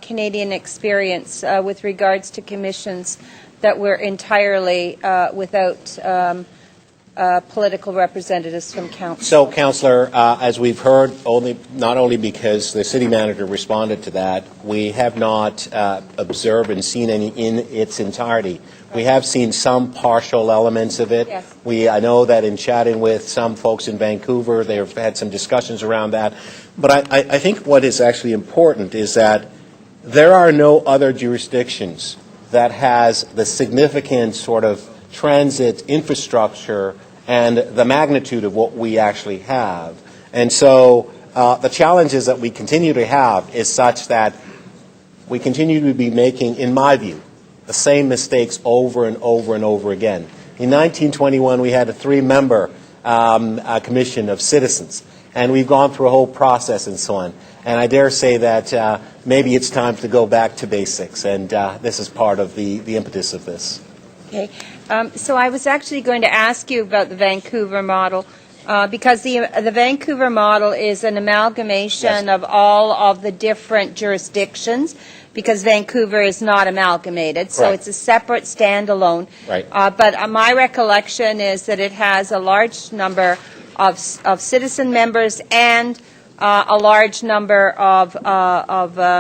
Canadian experience with regards to commissions that were entirely without political representatives from council. So, Councillor, as we've heard, not only because the city manager responded to that, we have not observed and seen any in its entirety. We have seen some partial elements of it. Yes. I know that in chatting with some folks in Vancouver, they've had some discussions around that. But I think what is actually important is that there are no other jurisdictions that has the significant sort of transit infrastructure and the magnitude of what we actually have. And so the challenges that we continue to have is such that we continue to be making, in my view, the same mistakes over and over and over again. In 1921, we had a 3-member commission of citizens, and we've gone through a whole process and so on. And I dare say that maybe it's time to go back to basics, and this is part of the impetus of this. Okay. So I was actually going to ask you about the Vancouver model because the Vancouver model is an amalgamation of all of the different jurisdictions because Vancouver is not amalgamated, so it's a separate standalone. Right. But my recollection is that it has a large number of citizen members and a large number of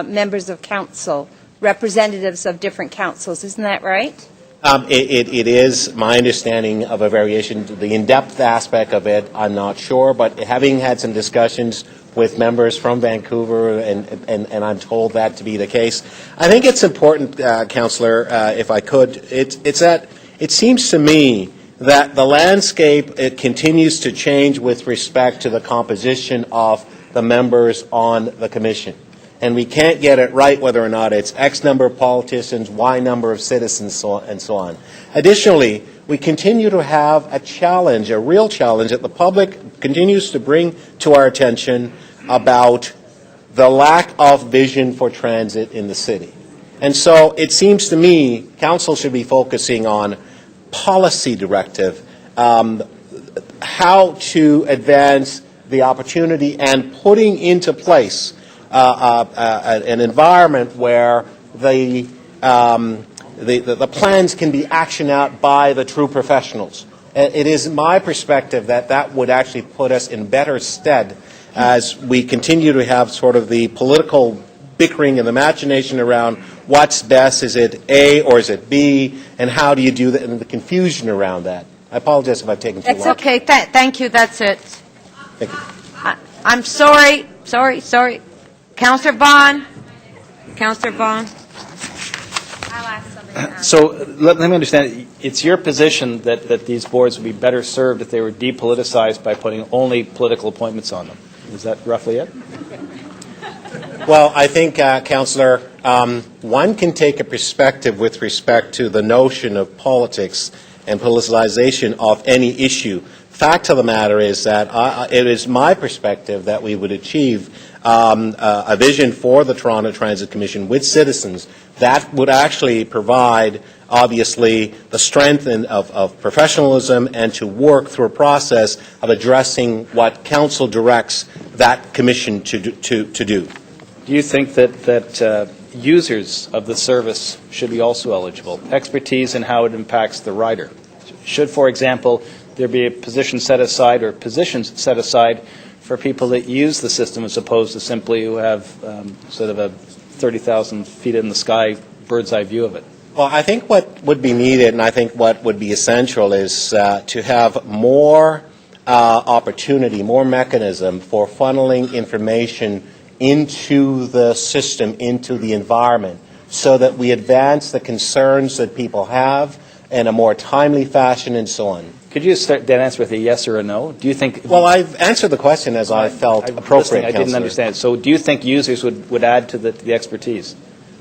members of council, representatives of different councils. Isn't that right? It is my understanding of a variation. The in-depth aspect of it, I'm not sure, but having had some discussions with members from Vancouver, and I'm told that to be the case, I think it's important, Councillor, if I could, it's that it seems to me that the landscape, it continues to change with respect to the composition of the members on the commission. And we can't get it right whether or not it's X number of politicians, Y number of citizens, and so on. Additionally, we continue to have a challenge, a real challenge that the public continues to bring to our attention about the lack of vision for transit in the city. And so it seems to me council should be focusing on policy directive, how to advance the opportunity and putting into place an environment where the plans can be actioned out by the true professionals. It is my perspective that that would actually put us in better stead as we continue to have sort of the political bickering and imagination around what's best, is it A or is it B, and how do you do that, and the confusion around that. I apologize if I've taken too long. It's okay. Thank you. That's it. Thank you. I'm sorry. Councillor Vaughn. Councillor Vaughn. So let me understand. It's your position that these boards would be better served if they were depoliticized by putting only political appointments on them. Is that roughly it? Well, I think, Councillor, one can take a perspective with respect to the notion of politics and politicization of any issue. Fact of the matter is that it is my perspective that we would achieve a vision for the Toronto Transit Commission with citizens that would actually provide, obviously, the strength of professionalism and to work through a process of addressing what council directs that commission to do. Do you think that users of the service should be also eligible? Expertise in how it impacts the rider. Should, for example, there be a position set aside or positions set aside for people that use the system as opposed to simply who have sort of a 30,000 feet in the sky bird's eye view of it? Well, I think what would be needed and I think what would be essential is to have more opportunity, more mechanism for funneling information into the system, into the environment, so that we advance the concerns that people have in a more timely fashion and so on. Could you start that answer with a yes or a no? Do you think? Well, I've answered the question as I felt appropriate, I didn't understand. So do you think users would add to the expertise?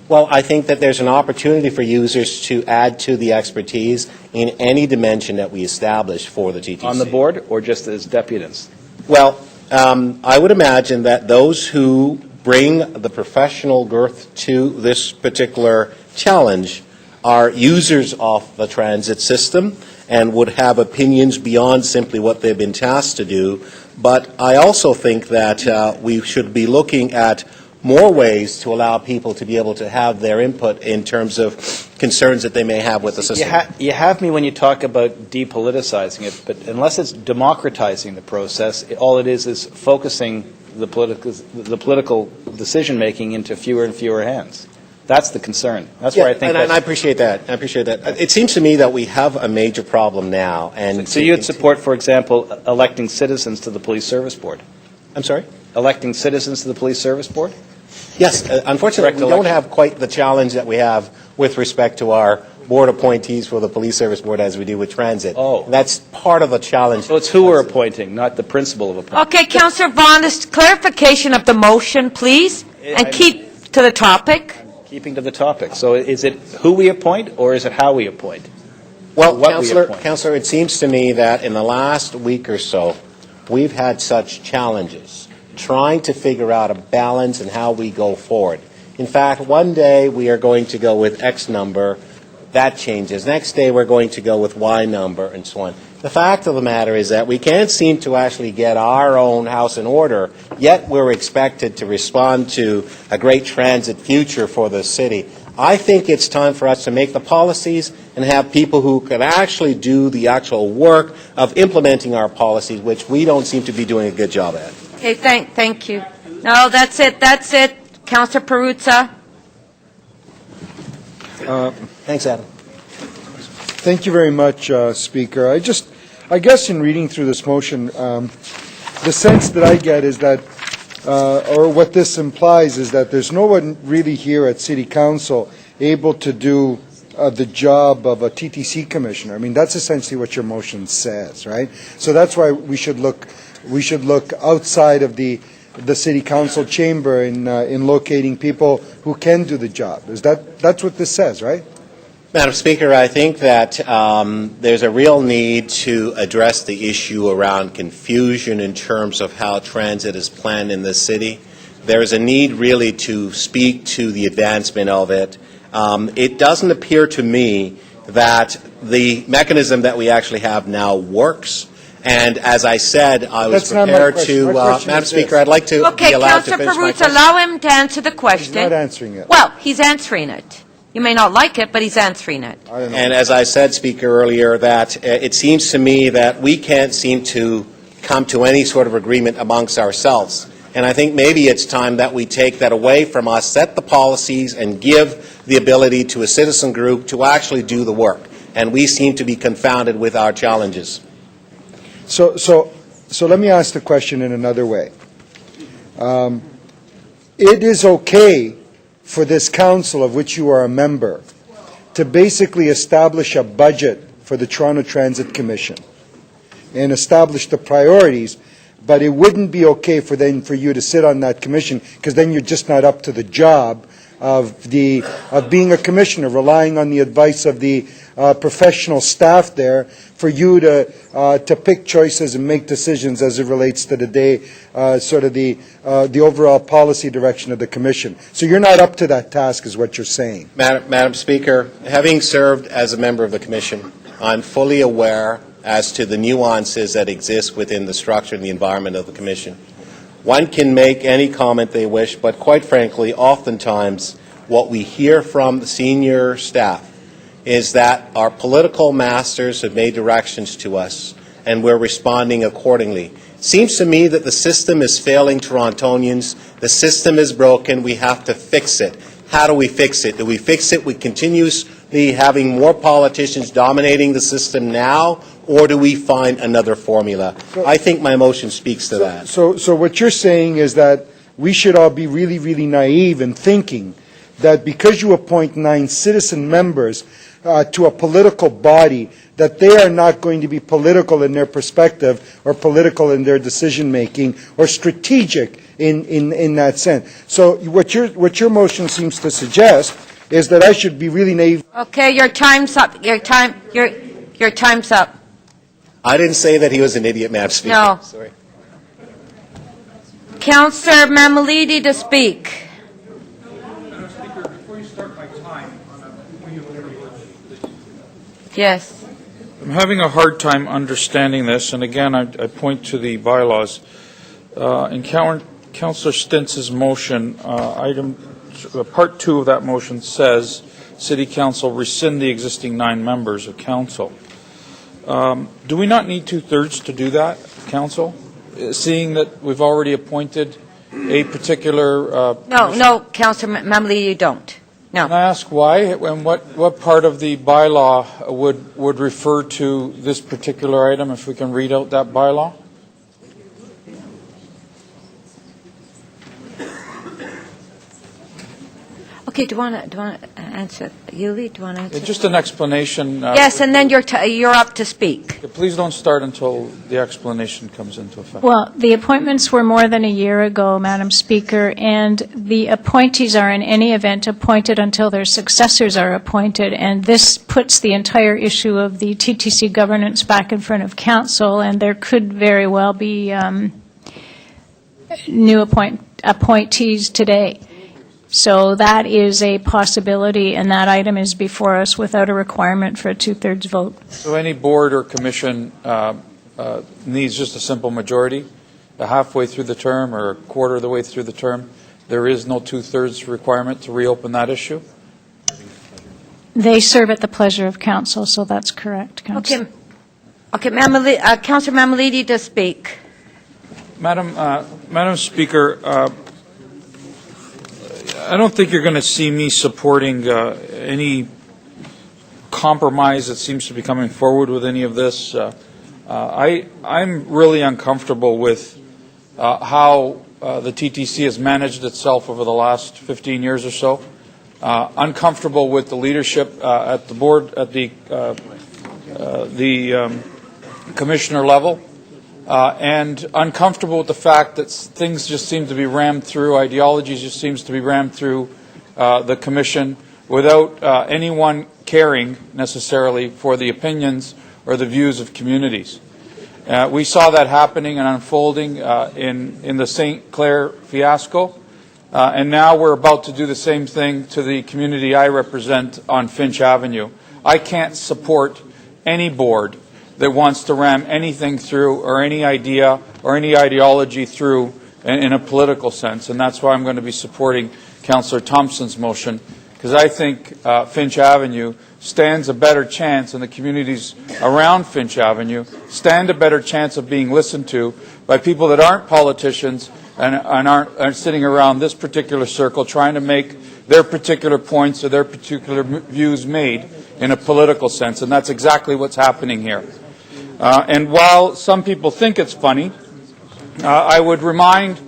Well, I think that there's an opportunity for users to add to the expertise in any dimension that we establish for the TTC. On the board or just as deputants? Well, I would imagine that those who bring the professional girth to this particular challenge are users of the transit system and would have opinions beyond simply what they've been tasked to do. But I also think that we should be looking at more ways to allow people to be able to have their input in terms of concerns that they may have with the system. You have me when you talk about depoliticizing it, but unless it's democratizing the process, all it is focusing the political decision-making into fewer and fewer hands. That's the concern. That's where I think. And I appreciate that. I appreciate that. It seems to me that we have a major problem now. And so you would support, for example, electing citizens to the Police Service Board? I'm sorry? Electing citizens to the Police Service Board? Yes. Unfortunately, we don't have quite the challenge that we have with respect to our board appointees for the Police Service Board as we do with transit. Oh. That's part of the challenge. So it's who we're appointing, not the principle of appointing. Okay, Councillor Vaughn, this clarification of the motion, please, and keep to the topic. Keeping to the topic. So is it who we appoint or is it how we appoint? Well, Councillor, it seems to me that in the last week or so, we've had such challenges trying to figure out a balance in how we go forward. In fact, one day we are going to go with X number, that changes. Next day we're going to go with Y number, and so on. The fact of the matter is that we can't seem to actually get our own house in order, yet we're expected to respond to a great transit future for the city. I think it's time for us to make the policies and have people who can actually do the actual work of implementing our policies, which we don't seem to be doing a good job at. Okay, thank you. No, that's it. Councillor Perruzza. Thanks, Adam. Thank you very much, Speaker. I guess in reading through this motion, the sense that I get is that, or what this implies is that there's no one really here at City Council able to do the job of a TTC commissioner. I mean, that's essentially what your motion says, right? So that's why we should look outside of the city council chamber in locating people who can do the job. That's what this says, right? Madam Speaker, I think that there's a real need to address the issue around confusion in terms of how transit is planned in this city. There is a need really to speak to the advancement of it. It doesn't appear to me that the mechanism that we actually have now works. And as I said, I was prepared to, Madam Speaker, I'd like to be allowed to finish my Councillor question. allow him to answer the question. He's not answering it. Well, he's answering it. You may not like it, but he's answering it. And as I said, Speaker, earlier, that it seems to me that we can't seem to come to any sort of agreement amongst ourselves. And I think maybe it's time that we take that away from us, set the policies, and give the ability to a citizen group to actually do the work. And we seem to be confounded with our challenges. So let me ask the question in another way. It is okay for this council, of which you are a member, to basically establish a budget for the Toronto Transit Commission and establish the priorities, but it wouldn't be okay for you to sit on that commission, because then you're just not up to the job of being a commissioner, relying on the advice of the professional staff there for you to pick choices and make decisions as it relates to the day, sort of the overall policy direction of the commission. So you're not up to that task, is what you're saying. Madam Speaker, having served as a member of the Commission, I'm fully aware as to the nuances that exist within the structure and the environment of the Commission. One can make any comment they wish, but quite frankly, oftentimes what we hear from the senior staff is that our political masters have made directions to us and we're responding accordingly. It seems to me that the system is failing Torontonians. The system is broken. We have to fix it. How do we fix it? Do we fix it with continuously having more politicians dominating the system now, or do we find another formula? I think my motion speaks to that. So what you're saying is that we should all be really, really naive in thinking that because you appoint 9 citizen members to a political body, that they are not going to be political in their perspective or political in their decision-making or strategic in that sense. So what your motion seems to suggest is that I should be really naive. Okay, your time's up. Your time's up. I didn't say that he was an idiot, Madam Speaker. No. Sorry. Councillor Mamalidi to speak. Madam Speaker, before you start my time, Yes. I'm having a hard time understanding this, and again, I point to the bylaws. In Councillor Stintz's motion, Part 2 of that motion says, City Council rescind the existing 9 members of Council. Do we not need 2/3 to do that, Council? Seeing that we've already appointed a particular... No, Councillor Mamalidi, you don't. No. Can I ask why, and what part of the bylaw would refer to this particular item, if we can read out that bylaw? Okay, do you want to answer? Yuli, do you want to answer? Just an explanation. Yes, and then you're up to speak. Please don't start until the explanation comes into effect. Well, the appointments were more than a year ago, Madam Speaker, and the appointees are in any event appointed until their successors are appointed, and this puts the entire issue of the TTC governance back in front of Council, and there could very well be new appointees today. So that is a possibility, and that item is before us without a requirement for a 2/3 vote. So any board or commission needs just a simple majority, halfway through the term or a quarter of the way through the term. There is no 2/3 requirement to reopen that issue? They serve at the pleasure of Council, so that's correct, Council. Okay, Councillor Mamalidi to speak. Madam Speaker, I don't think you're going to see me supporting any compromise that seems to be coming forward with any of this. I'm really uncomfortable with how the TTC has managed itself over the last 15 years or so. uncomfortable with the leadership at the board, at the commissioner level, and uncomfortable with the fact that things just seem to be rammed through, ideology just seems to be rammed through the commission without anyone caring necessarily for the opinions or the views of communities. We saw that happening and unfolding in the St. Clair fiasco, and now we're about to do the same thing to the community I represent on Finch Avenue. I can't support any board that wants to ram anything through or any idea or any ideology through in a political sense, and that's why I'm going to be supporting Councillor Thompson's motion, because I think Finch Avenue stands a better chance, and the communities around Finch Avenue stand a better chance of being listened to by people that aren't politicians and aren't sitting around this particular circle trying to make their particular points or their particular views made in a political sense, and that's exactly what's happening here. And while some people think it's funny, I would remind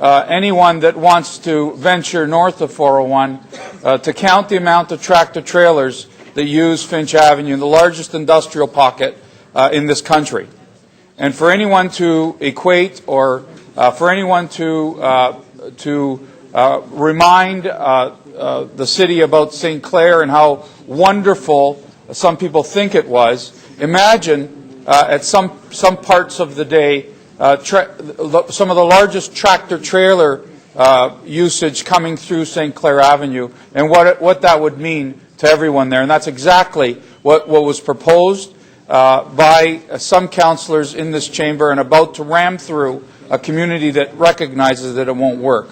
anyone that wants to venture north of 401 to count the amount of tractor trailers that use Finch Avenue, the largest industrial pocket in this country. And for anyone to equate or for anyone to remind the city about St. Clair and how wonderful some people think it was, imagine at some parts of the day some of the largest tractor trailer usage coming through St. Clair Avenue and what that would mean to everyone there. And that's exactly what was proposed by some councillors in this chamber and about to ram through a community that recognizes that it won't work.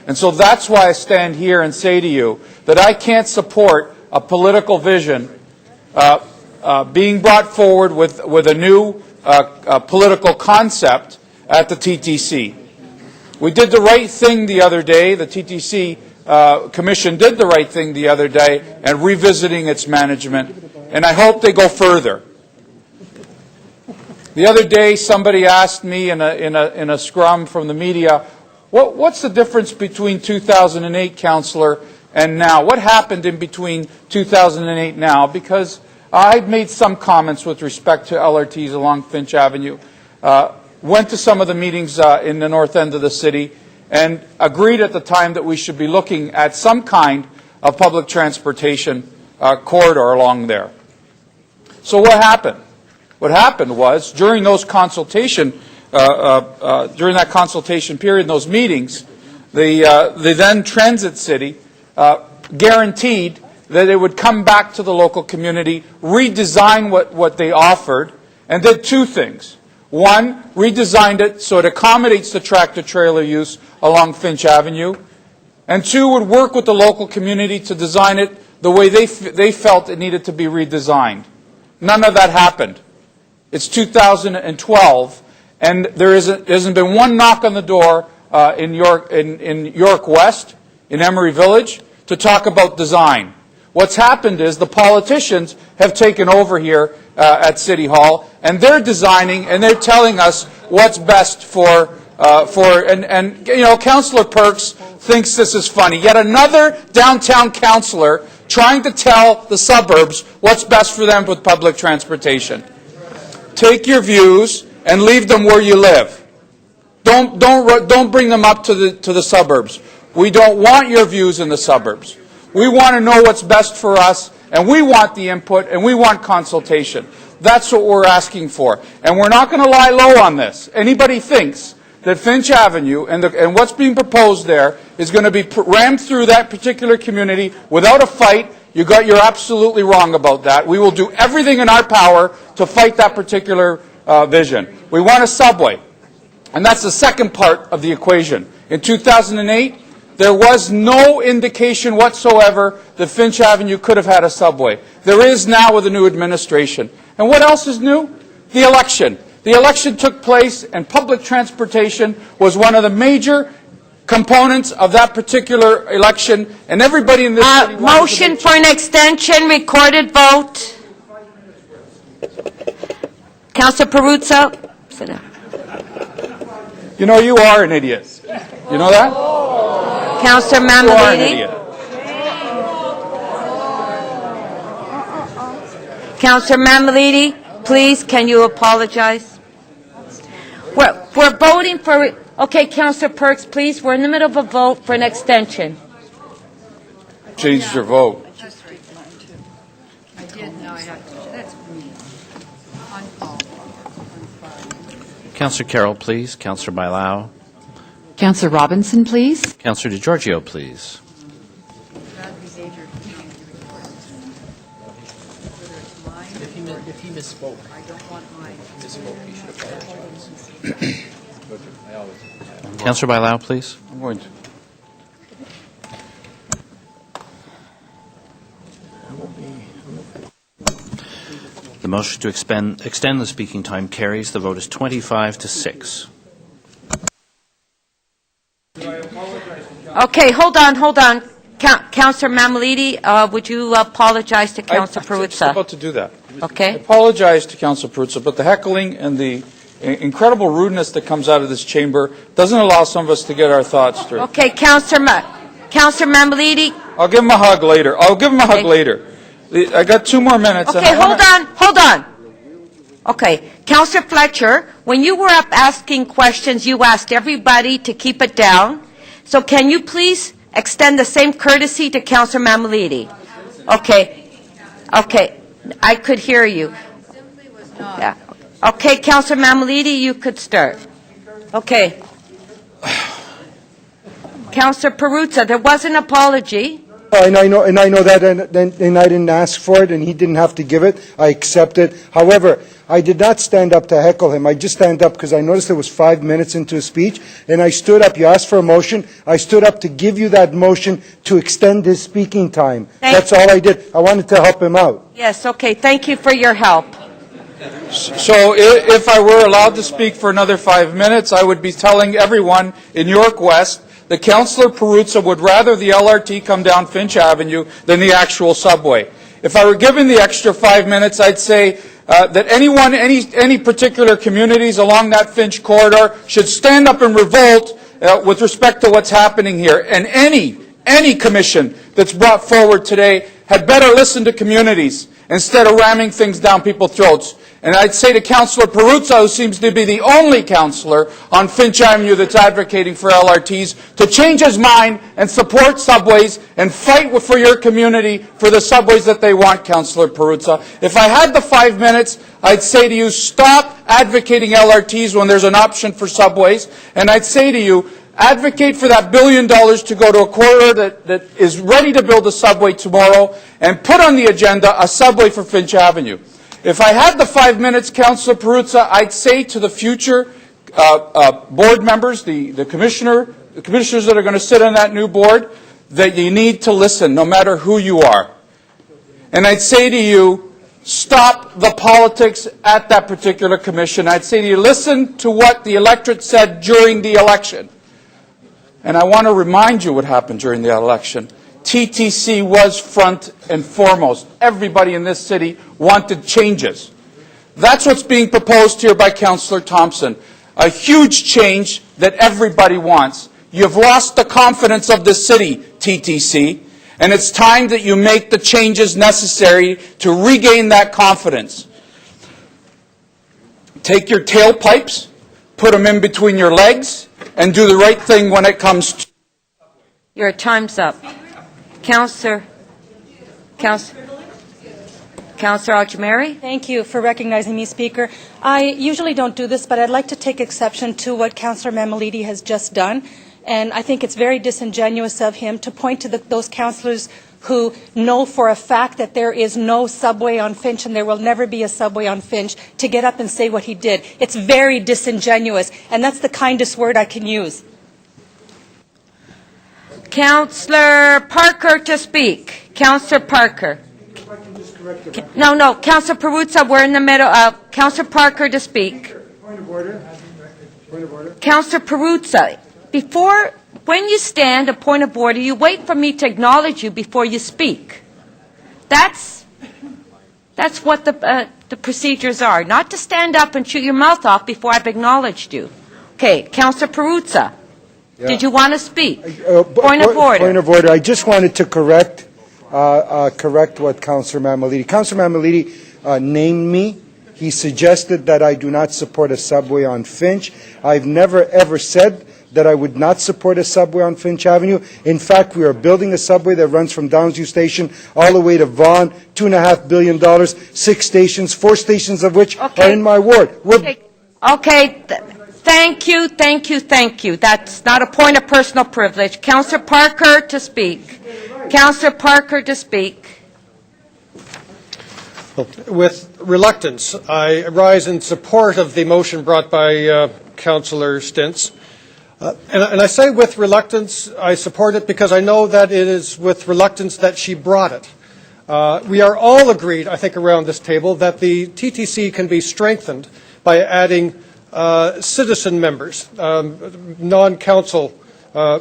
And so that's why I stand here and say to you that I can't support a political vision being brought forward with a new political concept at the TTC. We did the right thing the other day. The TTC Commission did the right thing the other day and revisiting its management, and I hope they go further. The other day, somebody asked me in a scrum from the media, what's the difference between 2008, Councillor, and now? What happened in between 2008 and now? Because I've made some comments with respect to LRTs along Finch Avenue, went to some of the meetings in the north end of the city, and agreed at the time that we should be looking at some kind of public transportation corridor along there. So what happened? What happened was, during those consultation, during that consultation period, in those meetings, the then Transit City guaranteed that it would come back to the local community, redesign what they offered, and did two things. One, redesigned it so it accommodates the tractor-trailer use along Finch Avenue, and two, would work with the local community to design it the way they felt it needed to be redesigned. None of that happened. It's 2012, and there hasn't been one knock on the door in York West, in Emery Village, to talk about design. What's happened is the politicians have taken over here at City Hall, and they're designing and they're telling us what's best and you know, Councillor Perks thinks this is funny. Yet another downtown councillor trying to tell the suburbs what's best for them with public transportation. Take your views and leave them where you live. Don't bring them up to the suburbs. We don't want your views in the suburbs. We want to know what's best for us, and we want the input, and we want consultation. That's what we're asking for. And we're not going to lie low on this. Anybody thinks that Finch Avenue and what's being proposed there is going to be rammed through that particular community without a fight, you're absolutely wrong about that. We will do everything in our power to fight that particular vision. We want a subway, and that's the second part of the equation. In 2008, there was no indication whatsoever that Finch Avenue could have had a subway. There is now with the new administration. And what else is new? The election. The election took place, and public transportation was one of the major components of that particular election, and everybody in this city motion for an extension, recorded vote. Councillor Perruzza. Sit down. You know, you are an idiot. You know that? Councillor You are an Mamalini. idiot. Councillor Mamalidi, please, can you apologize? We're voting for, okay, Councillor Perks, please, we're in the middle of a vote for an extension. Change your vote. Councillor Carroll, please. Councillor Bailao. Councillor Robinson, please. Councillor DeGiorgio, please. If he misspoke, I don't want mine. Misspoke, he should apologize. Councillor Bailao, please. I'm going to. The motion to extend the speaking time carries. The vote is 25-6. Okay, hold on. Councillor Mamalidi, would you apologize to Councillor I'm just Peruzza? about to do that. Okay. I apologize to Councillor Peruzza, but the heckling and the incredible rudeness that comes out of this chamber doesn't allow some of us to get our thoughts through. Okay, Councillor Mamalidi. I'll give him a hug later. I got 2 more minutes. Okay, hold on. Okay, Councillor Fletcher, when you were up asking questions, you asked everybody to keep it down. So can you please extend the same courtesy to Councillor Mamalidi? Okay, I could hear you. Yeah. Okay, Councillor Mamalidi, you could start. Okay. Councillor Peruzza, there was an apology. And I know that, and I didn't ask for it, and he didn't have to give it. I accept it. However, I did not stand up to heckle him. I just stand up because I noticed it was 5 minutes into his speech, and I stood up. You asked for a motion. I stood up to give you that motion to extend his speaking time. That's all I did. I wanted to help him out. Yes, okay, thank you for your help. So if I were allowed to speak for another 5 minutes, I would be telling everyone in York West that Councillor Peruzza would rather the LRT come down Finch Avenue than the actual subway. If I were given the extra 5 minutes, I'd say that any particular communities along that Finch corridor should stand up and revolt with respect to what's happening here. And any commission that's brought forward today had better listen to communities instead of ramming things down people's throats. And I'd say to Councillor Peruzza, who seems to be the only councillor on Finch Avenue that's advocating for LRTs, to change his mind and support subways and fight for your community for the subways that they want, Councillor Peruzza. If I had the 5 minutes, I'd say to you, stop advocating LRTs when there's an option for subways. And I'd say to you, advocate for that $1 billion to go to a corridor that is ready to build a subway tomorrow, and put on the agenda a subway for Finch Avenue. If I had the 5 minutes, Councillor Peruzza, I'd say to the future board members, the commissioners that are going to sit on that new board, that you need to listen, no matter who you are. And I'd say to you, stop the politics at that particular commission. I'd say to you, listen to what the electorate said during the election. And I want to remind you what happened during the election. TTC was front and foremost. Everybody in this city wanted changes. That's what's being proposed here by Councillor Thompson. A huge change that everybody wants. You've lost the confidence of the city, TTC, and it's time that you make the changes necessary to regain that confidence. Take your tailpipes, put them in between your legs, and do the right thing when it comes to... Your time's up. Councillor Algemari? Thank you for recognizing me, Speaker. I usually don't do this, but I'd like to take exception to what Councillor Mamalidi has just done. And I think it's very disingenuous of him to point to those councillors who know for a fact that there is no subway on Finch and there will never be a subway on Finch, to get up and say what he did. It's very disingenuous, and that's the kindest word I can use. Councillor Parker to speak. Councillor Parker. No, Councillor Peruzza, we're in the middle of Councillor Parker to speak. Point of order. Councillor Peruzza, when you stand a point of order, you wait for me to acknowledge you before you speak. That's what the procedures are, not to stand up and shoot your mouth off before I've acknowledged you. Okay, Councillor Peruzza, did you want to speak? Point of order. Point of order. I just wanted to correct what Councillor Mamalidi. Councillor Mamalidi, named me. He suggested that I do not support a subway on Finch. I've never, ever said that I would not support a subway on Finch Avenue. In fact, we are building a subway that runs from Downsview Station all the way to Vaughan, $2.5 billion, 6 stations, 4 stations of which are in my ward. Okay. Thank you, thank you, thank you. That's not a point of personal privilege. Councillor Parker to speak. Councillor Parker to speak. With reluctance, I rise in support of the motion brought by Councillor Stintz. And I say with reluctance, I support it because I know that it is with reluctance that she brought it. We are all agreed, I think, around this table that the TTC can be strengthened by adding citizen members, non-council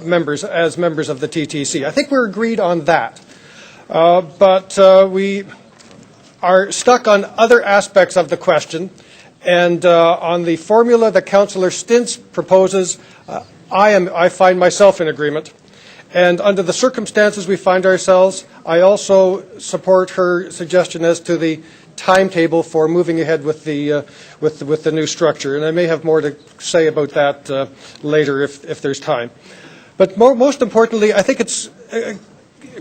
members as members of the TTC. I think we're agreed on that. But we are stuck on other aspects of the question, and on the formula that Councillor Stintz proposes, I find myself in agreement. And under the circumstances we find ourselves, I also support her suggestion as to the timetable for moving ahead with the new structure. And I may have more to say about that later if there's time. But most importantly, I think it's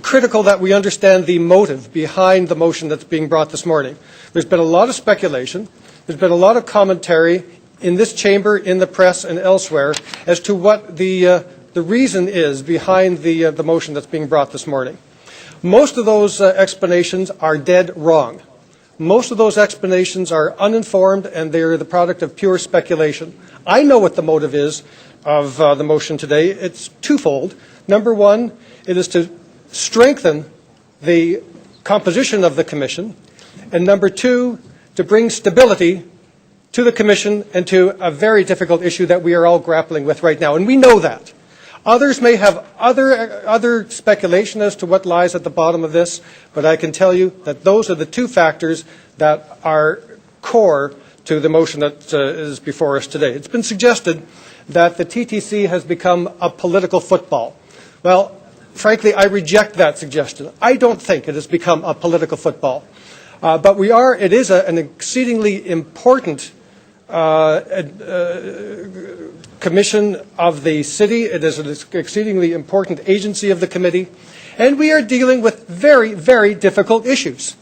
critical that we understand the motive behind the motion that's being brought this morning. There's been a lot of speculation. There's been a lot of commentary in this chamber, in the press, and elsewhere as to what the reason is behind the motion that's being brought this morning. Most of those explanations are dead wrong. Most of those explanations are uninformed, and they're the product of pure speculation. I know what the motive is of the motion today. It's twofold. Number one, it is to strengthen the composition of the Commission, and number two, to bring stability to the Commission and to a very difficult issue that we are all grappling with right now, and we know that. Others may have other speculation as to what lies at the bottom of this, but I can tell you that those are the two factors that are core to the motion that is before us today. It's been suggested that the TTC has become a political football. Well, frankly, I reject that suggestion. I don't think it has become a political football. But it is an exceedingly important commission of the city. It is an exceedingly important agency of the committee. And we are dealing with very, very difficult issues.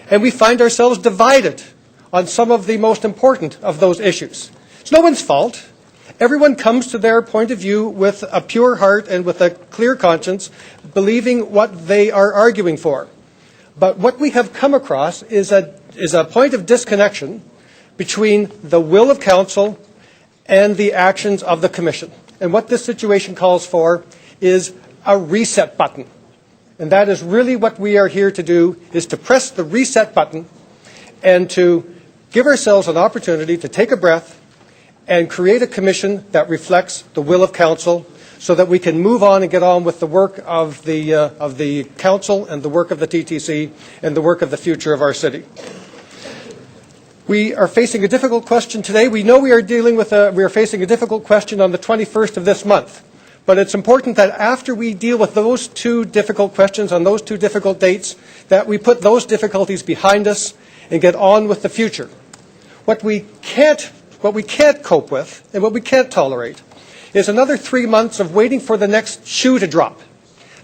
And we find ourselves divided on some of the most important of those issues. It's no one's fault. Everyone comes to their point of view with a pure heart and with a clear conscience, believing what they are arguing for. But what we have come across is a point of disconnection between the will of council and the actions of the Commission. And what this situation calls for is a reset button. And that is really what we are here to do, is to press the reset button and to give ourselves an opportunity to take a breath and create a Commission that reflects the will of council, so that we can move on and get on with the work of the council and the work of the TTC and the work of the future of our city. We are facing a difficult question today. We know we are facing a difficult question on the 21st of this month. But it's important that after we deal with those two difficult questions on those two difficult dates, that we put those difficulties behind us and get on with the future. What we can't cope with and what we can't tolerate is another 3 months of waiting for the next shoe to drop.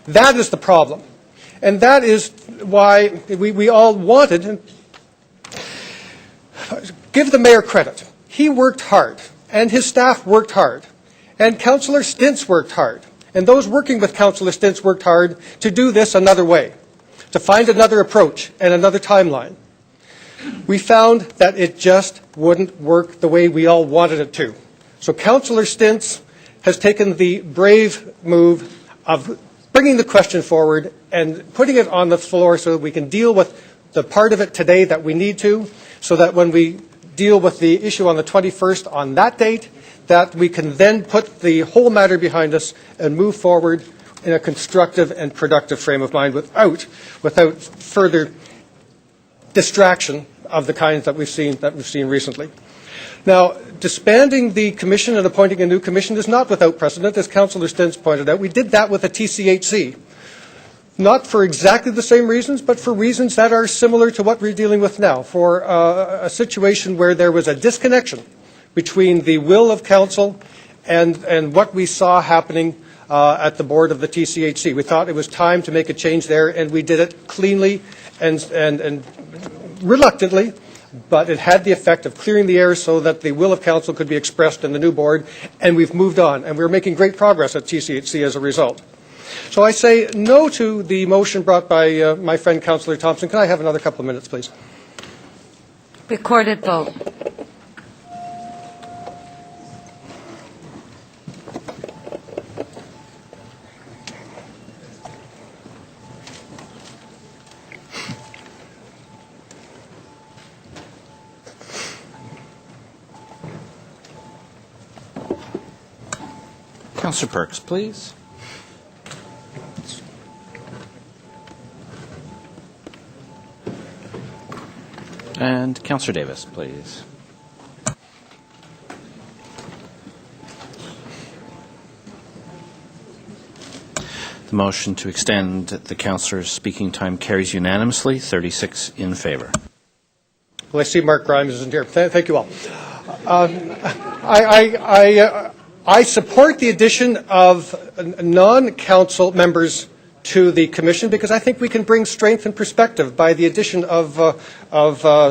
That is the problem. And that is why we all wanted, and give the mayor credit. He worked hard, and his staff worked hard, and Councillor Stintz worked hard, and those working with Councillor Stintz worked hard to do this another way, to find another approach and another timeline. We found that it just wouldn't work the way we all wanted it to. So Councillor Stintz has taken the brave move of bringing the question forward and putting it on the floor so that we can deal with the part of it today that we need to, so that when we deal with the issue on the 21st on that date, that we can then put the whole matter behind us and move forward in a constructive and productive frame of mind without further distraction of the kinds that we've seen recently. Now, disbanding the commission and appointing a new commission is not without precedent, as Councillor Stintz pointed out. We did that with the TCHC. not for exactly the same reasons, but for reasons that are similar to what we're dealing with now, for a situation where there was a disconnection between the will of council and what we saw happening at the board of the TCHC. We thought it was time to make a change there, and we did it cleanly and reluctantly, but it had the effect of clearing the air so that the will of council could be expressed in the new board, and we've moved on, and we're making great progress at TCHC as a result. So I say no to the motion brought by my friend Councillor Thompson. Can I have another couple of minutes, please? Recorded vote. Councillor Perks, please. And Councillor Davis, please. The motion to extend the councillor's speaking time carries unanimously, 36 in favour. Well, I see Mark Grimes isn't here. Thank you all. I support the addition of non-council members to the commission because I think we can bring strength and perspective by the addition of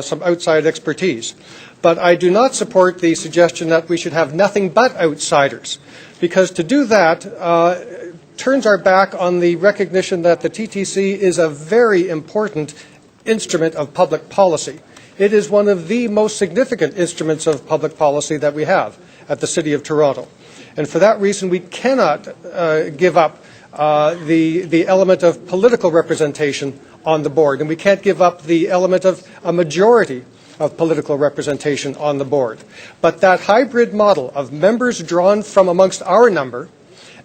some outside expertise. But I do not support the suggestion that we should have nothing but outsiders, because to do that turns our back on the recognition that the TTC is a very important instrument of public policy. It is one of the most significant instruments of public policy that we have at the City of Toronto. And for that reason, we cannot give up the element of political representation on the board, and we can't give up the element of a majority of political representation on the board. But that hybrid model of members drawn from amongst our number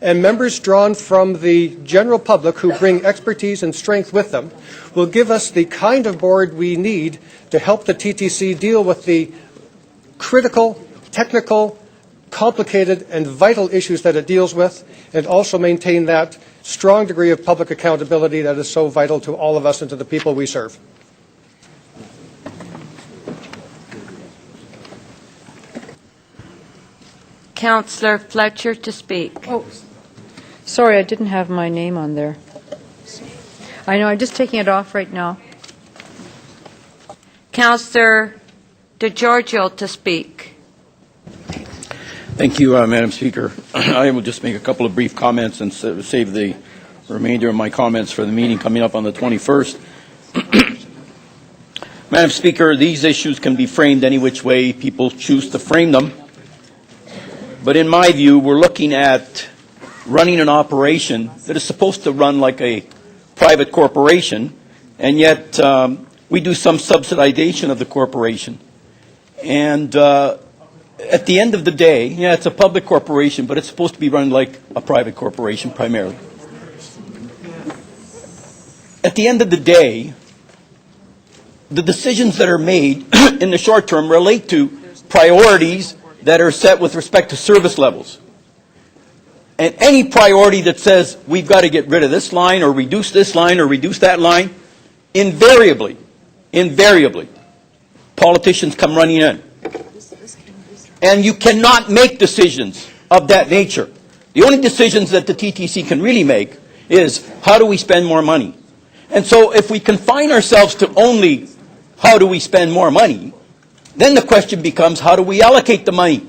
and members drawn from the general public who bring expertise and strength with them will give us the kind of board we need to help the TTC deal with the critical, technical, complicated and vital issues that it deals with, and also maintain that strong degree of public accountability that is so vital to all of us and to the people we serve. Councillor Fletcher to speak. Oh, sorry, I didn't have my name on there. I know, I'm just taking it off right now. Councillor DeGiorgio to speak. Thank you, Madam Speaker. I will just make a couple of brief comments and save the remainder of my comments for the meeting coming up on the 21st. Madam Speaker, these issues can be framed any which way people choose to frame them. But in my view, we're looking at running an operation that is supposed to run like a private corporation, and yet we do some subsidization of the corporation. And at the end of the day, yeah, it's a public corporation, but it's supposed to be run like a private corporation primarily. At the end of the day, the decisions that are made in the short term relate to priorities that are set with respect to service levels. And any priority that says we've got to get rid of this line or reduce this line or reduce that line, invariably, politicians come running in. And you cannot make decisions of that nature. The only decisions that the TTC can really make is how do we spend more money? And so if we confine ourselves to only how do we spend more money, then the question becomes how do we allocate the money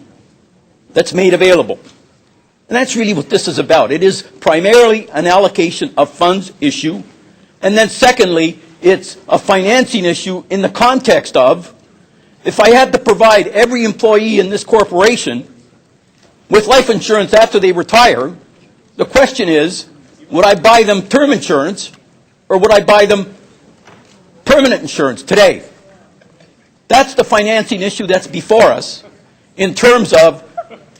that's made available? And that's really what this is about. It is primarily an allocation of funds issue. And then secondly, it's a financing issue in the context of if I had to provide every employee in this corporation with life insurance after they retire, the question is, would I buy them term insurance or would I buy them permanent insurance today? That's the financing issue that's before us in terms of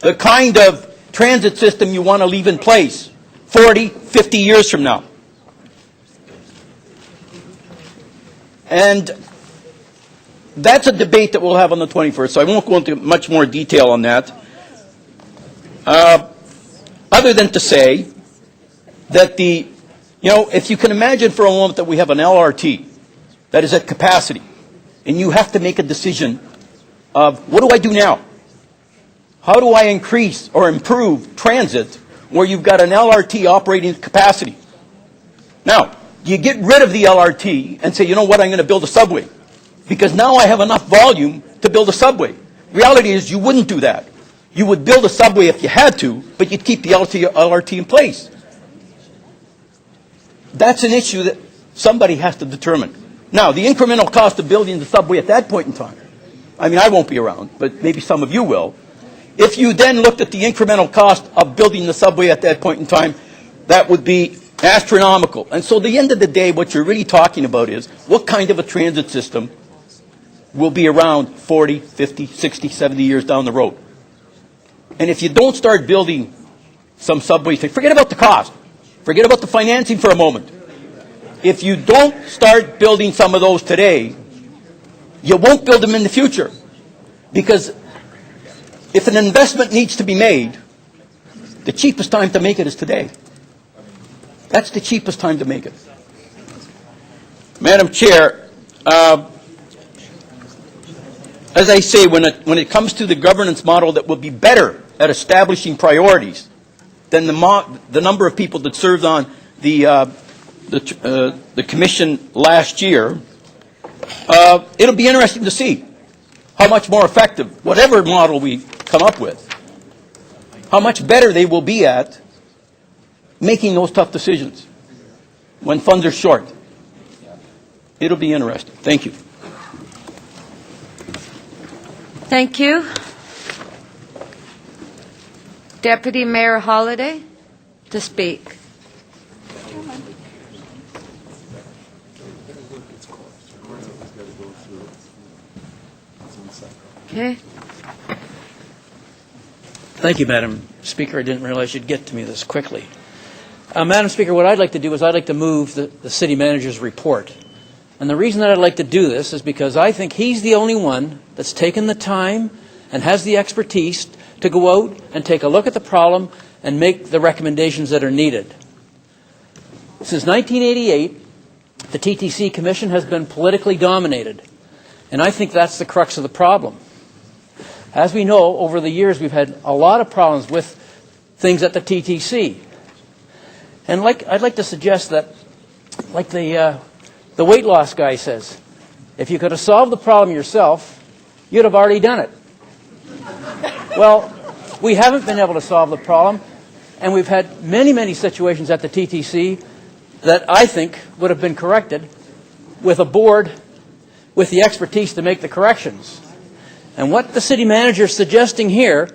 the kind of transit system you want to leave in place 40, 50 years from now. And that's a debate that we'll have on the 21st, so I won't go into much more detail on that. Other than to say that the You know, if you can imagine for a moment that we have an LRT that is at capacity, and you have to make a decision of, what do I do now? How do I increase or improve transit where you've got an LRT operating at capacity? Now, do you get rid of the LRT and say, you know what, I'm going to build a subway? Because now I have enough volume to build a subway. Reality is you wouldn't do that. You would build a subway if you had to, but you'd keep the LRT in place. That's an issue that somebody has to determine. Now, the incremental cost of building the subway at that point in time, I mean, I won't be around, but maybe some of you will. If you then looked at the incremental cost of building the subway at that point in time, that would be astronomical. And so at the end of the day, what you're really talking about is what kind of a transit system will be around 40, 50, 60, 70 years down the road. And if you don't start building some subways, forget about the cost. Forget about the financing for a moment. If you don't start building some of those today, you won't build them in the future. Because if an investment needs to be made, the cheapest time to make it is today. That's the cheapest time to make it. Madam Chair, as I say, when it comes to the governance model that will be better at establishing priorities than the number of people that served on the commission last year, it'll be interesting to see how much more effective, whatever model we come up with, how much better they will be at making those tough decisions when funds are short. It'll be interesting. Thank you. Thank you. Deputy Mayor Holliday to speak. Okay. Thank you, Madam Speaker. I didn't realize you'd get to me this quickly. Madam Speaker, what I'd like to do is I'd like to move the city manager's report. And the reason that I'd like to do this is because I think he's the only one that's taken the time and has the expertise to go out and take a look at the problem and make the recommendations that are needed. Since 1988, the TTC Commission has been politically dominated. And I think that's the crux of the problem. As we know, over the years, we've had a lot of problems with things at the TTC. And I'd like to suggest that, like the weight loss guy says, if you could have solved the problem yourself, you'd have already done it. Well, we haven't been able to solve the problem, and we've had many, many situations at the TTC that I think would have been corrected with a board with the expertise to make the corrections. And what the city manager is suggesting here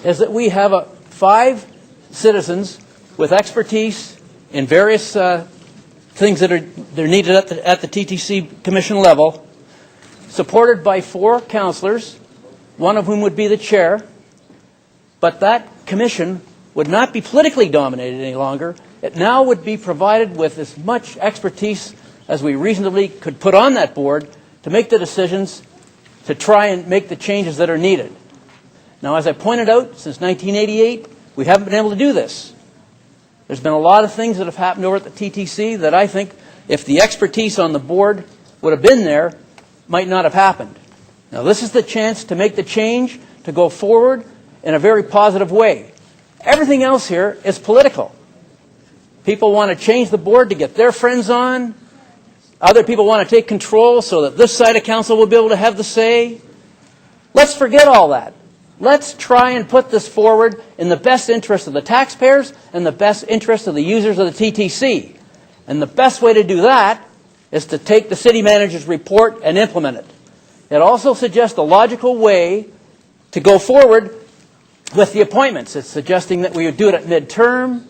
is that we have 5 citizens with expertise in various things that are needed at the TTC Commission level, supported by 4 councilors, one of whom would be the chair, but that commission would not be politically dominated any longer. It now would be provided with as much expertise as we reasonably could put on that board to make the decisions to try and make the changes that are needed. Now, as I pointed out, since 1988, we haven't been able to do this. There's been a lot of things that have happened over at the TTC that I think, if the expertise on the board would have been there, might not have happened. Now, this is the chance to make the change, to go forward in a very positive way. Everything else here is political. People want to change the board to get their friends on. Other people want to take control so that this side of council will be able to have the say. Let's forget all that. Let's try and put this forward in the best interest of the taxpayers and the best interest of the users of the TTC. And the best way to do that is to take the city manager's report and implement it. It also suggests a logical way to go forward with the appointments. It's suggesting that we would do it at midterm.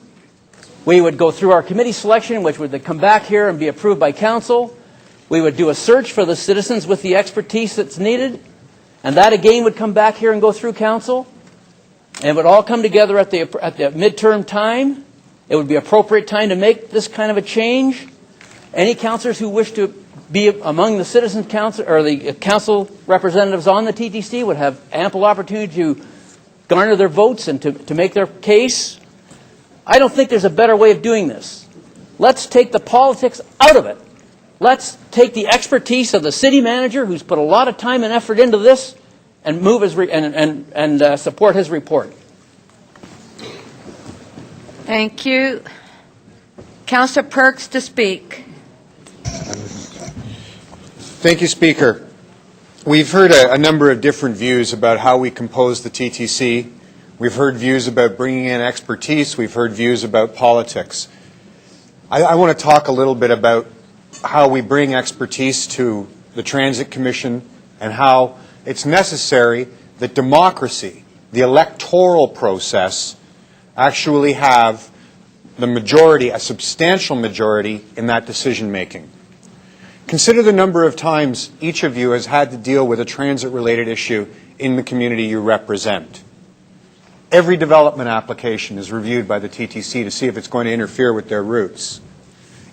We would go through our committee selection, which would come back here and be approved by council. We would do a search for the citizens with the expertise that's needed. And that again would come back here and go through council. And it would all come together at the midterm time. It would be appropriate time to make this kind of a change. Any councillors who wish to be among the citizen council or the council representatives on the TTC would have ample opportunity to garner their votes and to make their case. I don't think there's a better way of doing this. Let's take the politics out of it. Let's take the expertise of the city manager, who's put a lot of time and effort into this, and move his support his report. Thank you. Councillor Perks to speak. Thank you, Speaker. We've heard a number of different views about how we compose the TTC. We've heard views about bringing in expertise. We've heard views about politics. I want to talk a little bit about how we bring expertise to the Transit Commission and how it's necessary that democracy, the electoral process, actually have the majority, a substantial majority, in that decision making. Consider the number of times each of you has had to deal with a transit-related issue in the community you represent. Every development application is reviewed by the TTC to see if it's going to interfere with their routes.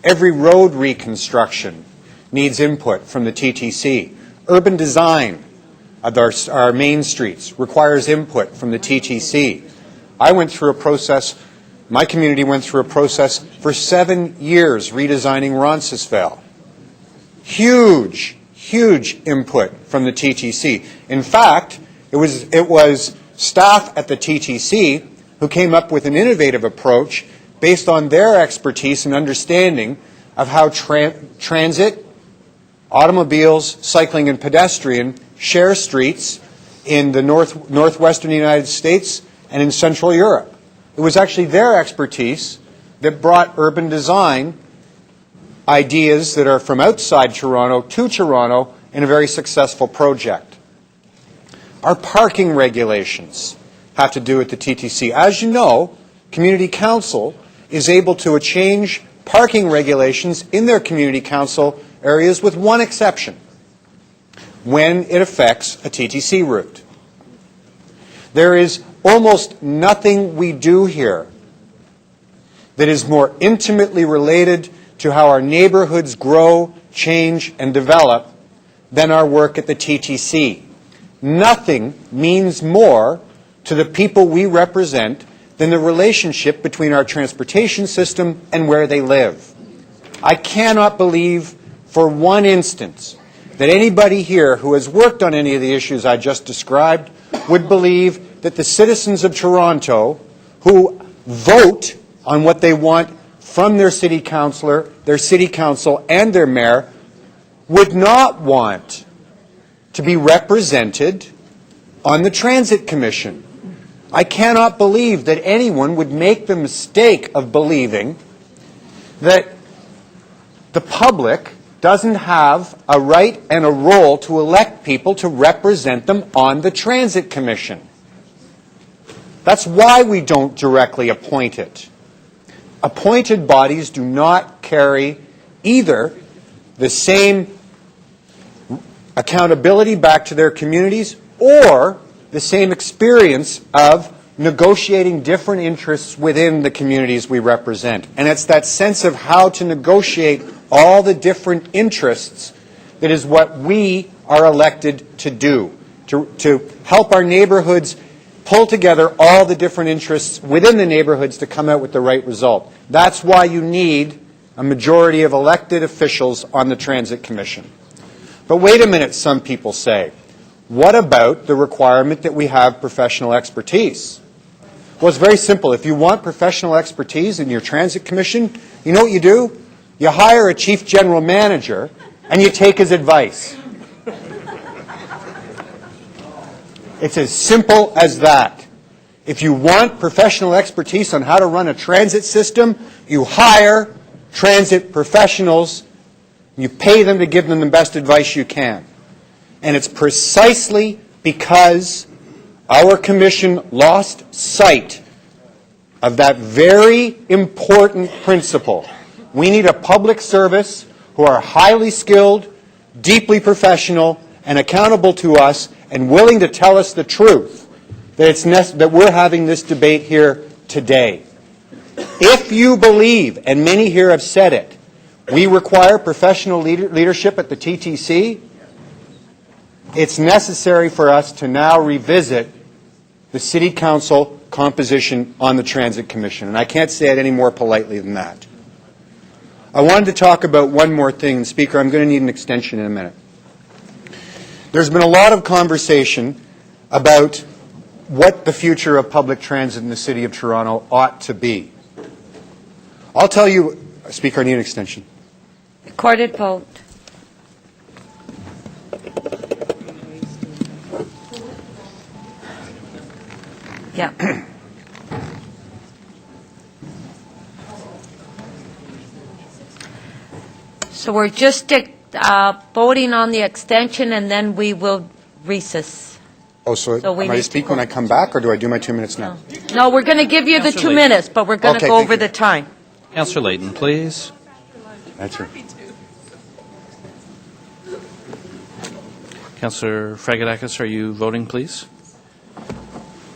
Every road reconstruction needs input from the TTC. Urban design of our main streets requires input from the TTC. I went through a process, my community went through a process for 7 years redesigning Roncesvalles. Huge, huge input from the TTC. In fact, it was staff at the TTC who came up with an innovative approach based on their expertise and understanding of how transit, automobiles, cycling, and pedestrian share streets in the northwestern United States and in Central Europe. It was actually their expertise that brought urban design ideas that are from outside Toronto to Toronto in a very successful project. Our parking regulations have to do with the TTC. As you know, Community Council is able to change parking regulations in their Community Council areas with one exception, when it affects a TTC route. There is almost nothing we do here that is more intimately related to how our neighborhoods grow, change, and develop than our work at the TTC. Nothing means more to the people we represent than the relationship between our transportation system and where they live. I cannot believe for one instance that anybody here who has worked on any of the issues I just described would believe that the citizens of Toronto who vote on what they want from their city councillor, their city council, and their mayor would not want to be represented on the Transit Commission. I cannot believe that anyone would make the mistake of believing that the public doesn't have a right and a role to elect people to represent them on the Transit Commission. That's why we don't directly appoint it. Appointed bodies do not carry either the same accountability back to their communities or the same experience of negotiating different interests within the communities we represent. And it's that sense of how to negotiate all the different interests that is what we are elected to do, to help our neighborhoods pull together all the different interests within the neighborhoods to come out with the right result. That's why you need a majority of elected officials on the Transit Commission. But wait a minute, some people say. What about the requirement that we have professional expertise? Well, it's very simple. If you want professional expertise in your Transit Commission, you know what you do? You hire a chief general manager and you take his advice. It's as simple as that. If you want professional expertise on how to run a transit system, you hire transit professionals, you pay them to give them the best advice you can. And it's precisely because our commission lost sight of that very important principle. We need a public service who are highly skilled, deeply professional, and accountable to us, and willing to tell us the truth that we're having this debate here today. If you believe, and many here have said it, we require professional leadership at the TTC, it's necessary for us to now revisit the City Council composition on the Transit Commission. And I can't say it any more politely than that. I wanted to talk about one more thing. Speaker, I'm going to need an extension in a minute. There's been a lot of conversation about what the future of public transit in the City of Toronto ought to be. I'll tell you, Speaker, I need an extension. Recorded vote. Yeah. So we're just voting on the extension, and then we will recess. Oh, so we am I need to speak to when I come back, or do I do my 2 minutes now? No, we're going to give you the 2 minutes, but we're going to Okay, go thank over you. the time. Councillor Layton, please. That's her. Councillor Fragadakis, are you voting, please?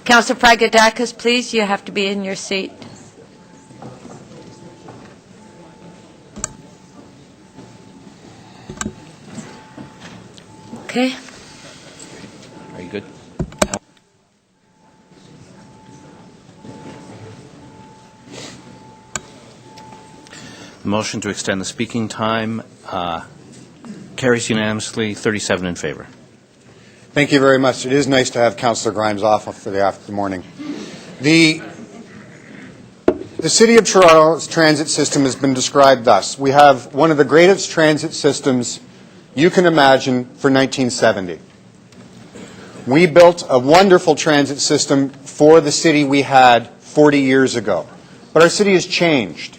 Councillor Fragadakis, please, you have to be in your seat. Okay. Are you good? The motion to extend the speaking time carries unanimously, 37 in favor. Thank you very much. It is nice to have Councillor Grimes off for the after morning. The City of Toronto's transit system has been described thus. We have one of the greatest transit systems you can imagine for 1970. We built a wonderful transit system for the city we had 40 years ago. But our city has changed.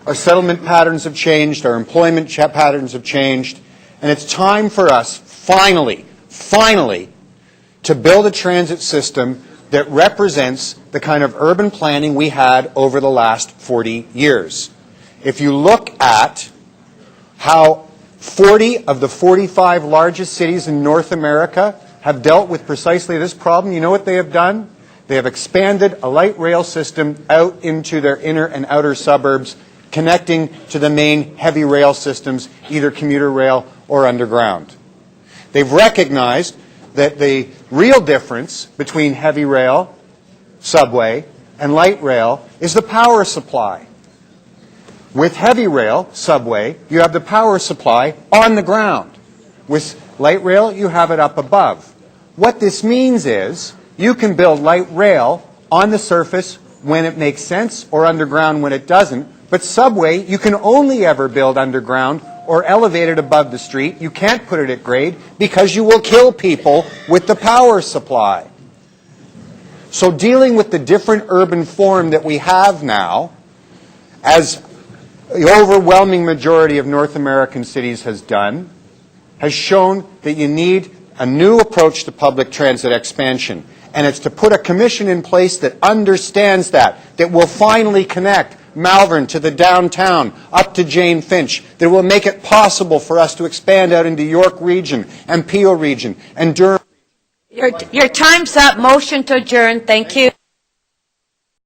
Our settlement patterns have changed, our employment patterns have changed, and it's time for us, finally, to build a transit system that represents the kind of urban planning we had over the last 40 years. If you look at how 40 of the 45 largest cities in North America have dealt with precisely this problem, you know what they have done? They have expanded a light rail system out into their inner and outer suburbs, connecting to the main heavy rail systems, either commuter rail or underground. They've recognized that the real difference between heavy rail, subway, and light rail is the power supply. With heavy rail, subway, you have the power supply on the ground. With light rail, you have it up above. What this means is you can build light rail on the surface when it makes sense or underground when it doesn't, but subway you can only ever build underground or elevated above the street. You can't put it at grade because you will kill people with the power supply. So dealing with the different urban form that we have now, as the overwhelming majority of North American cities has done, has shown that you need a new approach to public transit expansion. And it's to put a commission in place that understands that will finally connect Malvern to the downtown, up to Jane Finch, that will make it possible for us to expand out into York Region and Peel Region and Durham. Your time's up. Motion to adjourn. Thank you.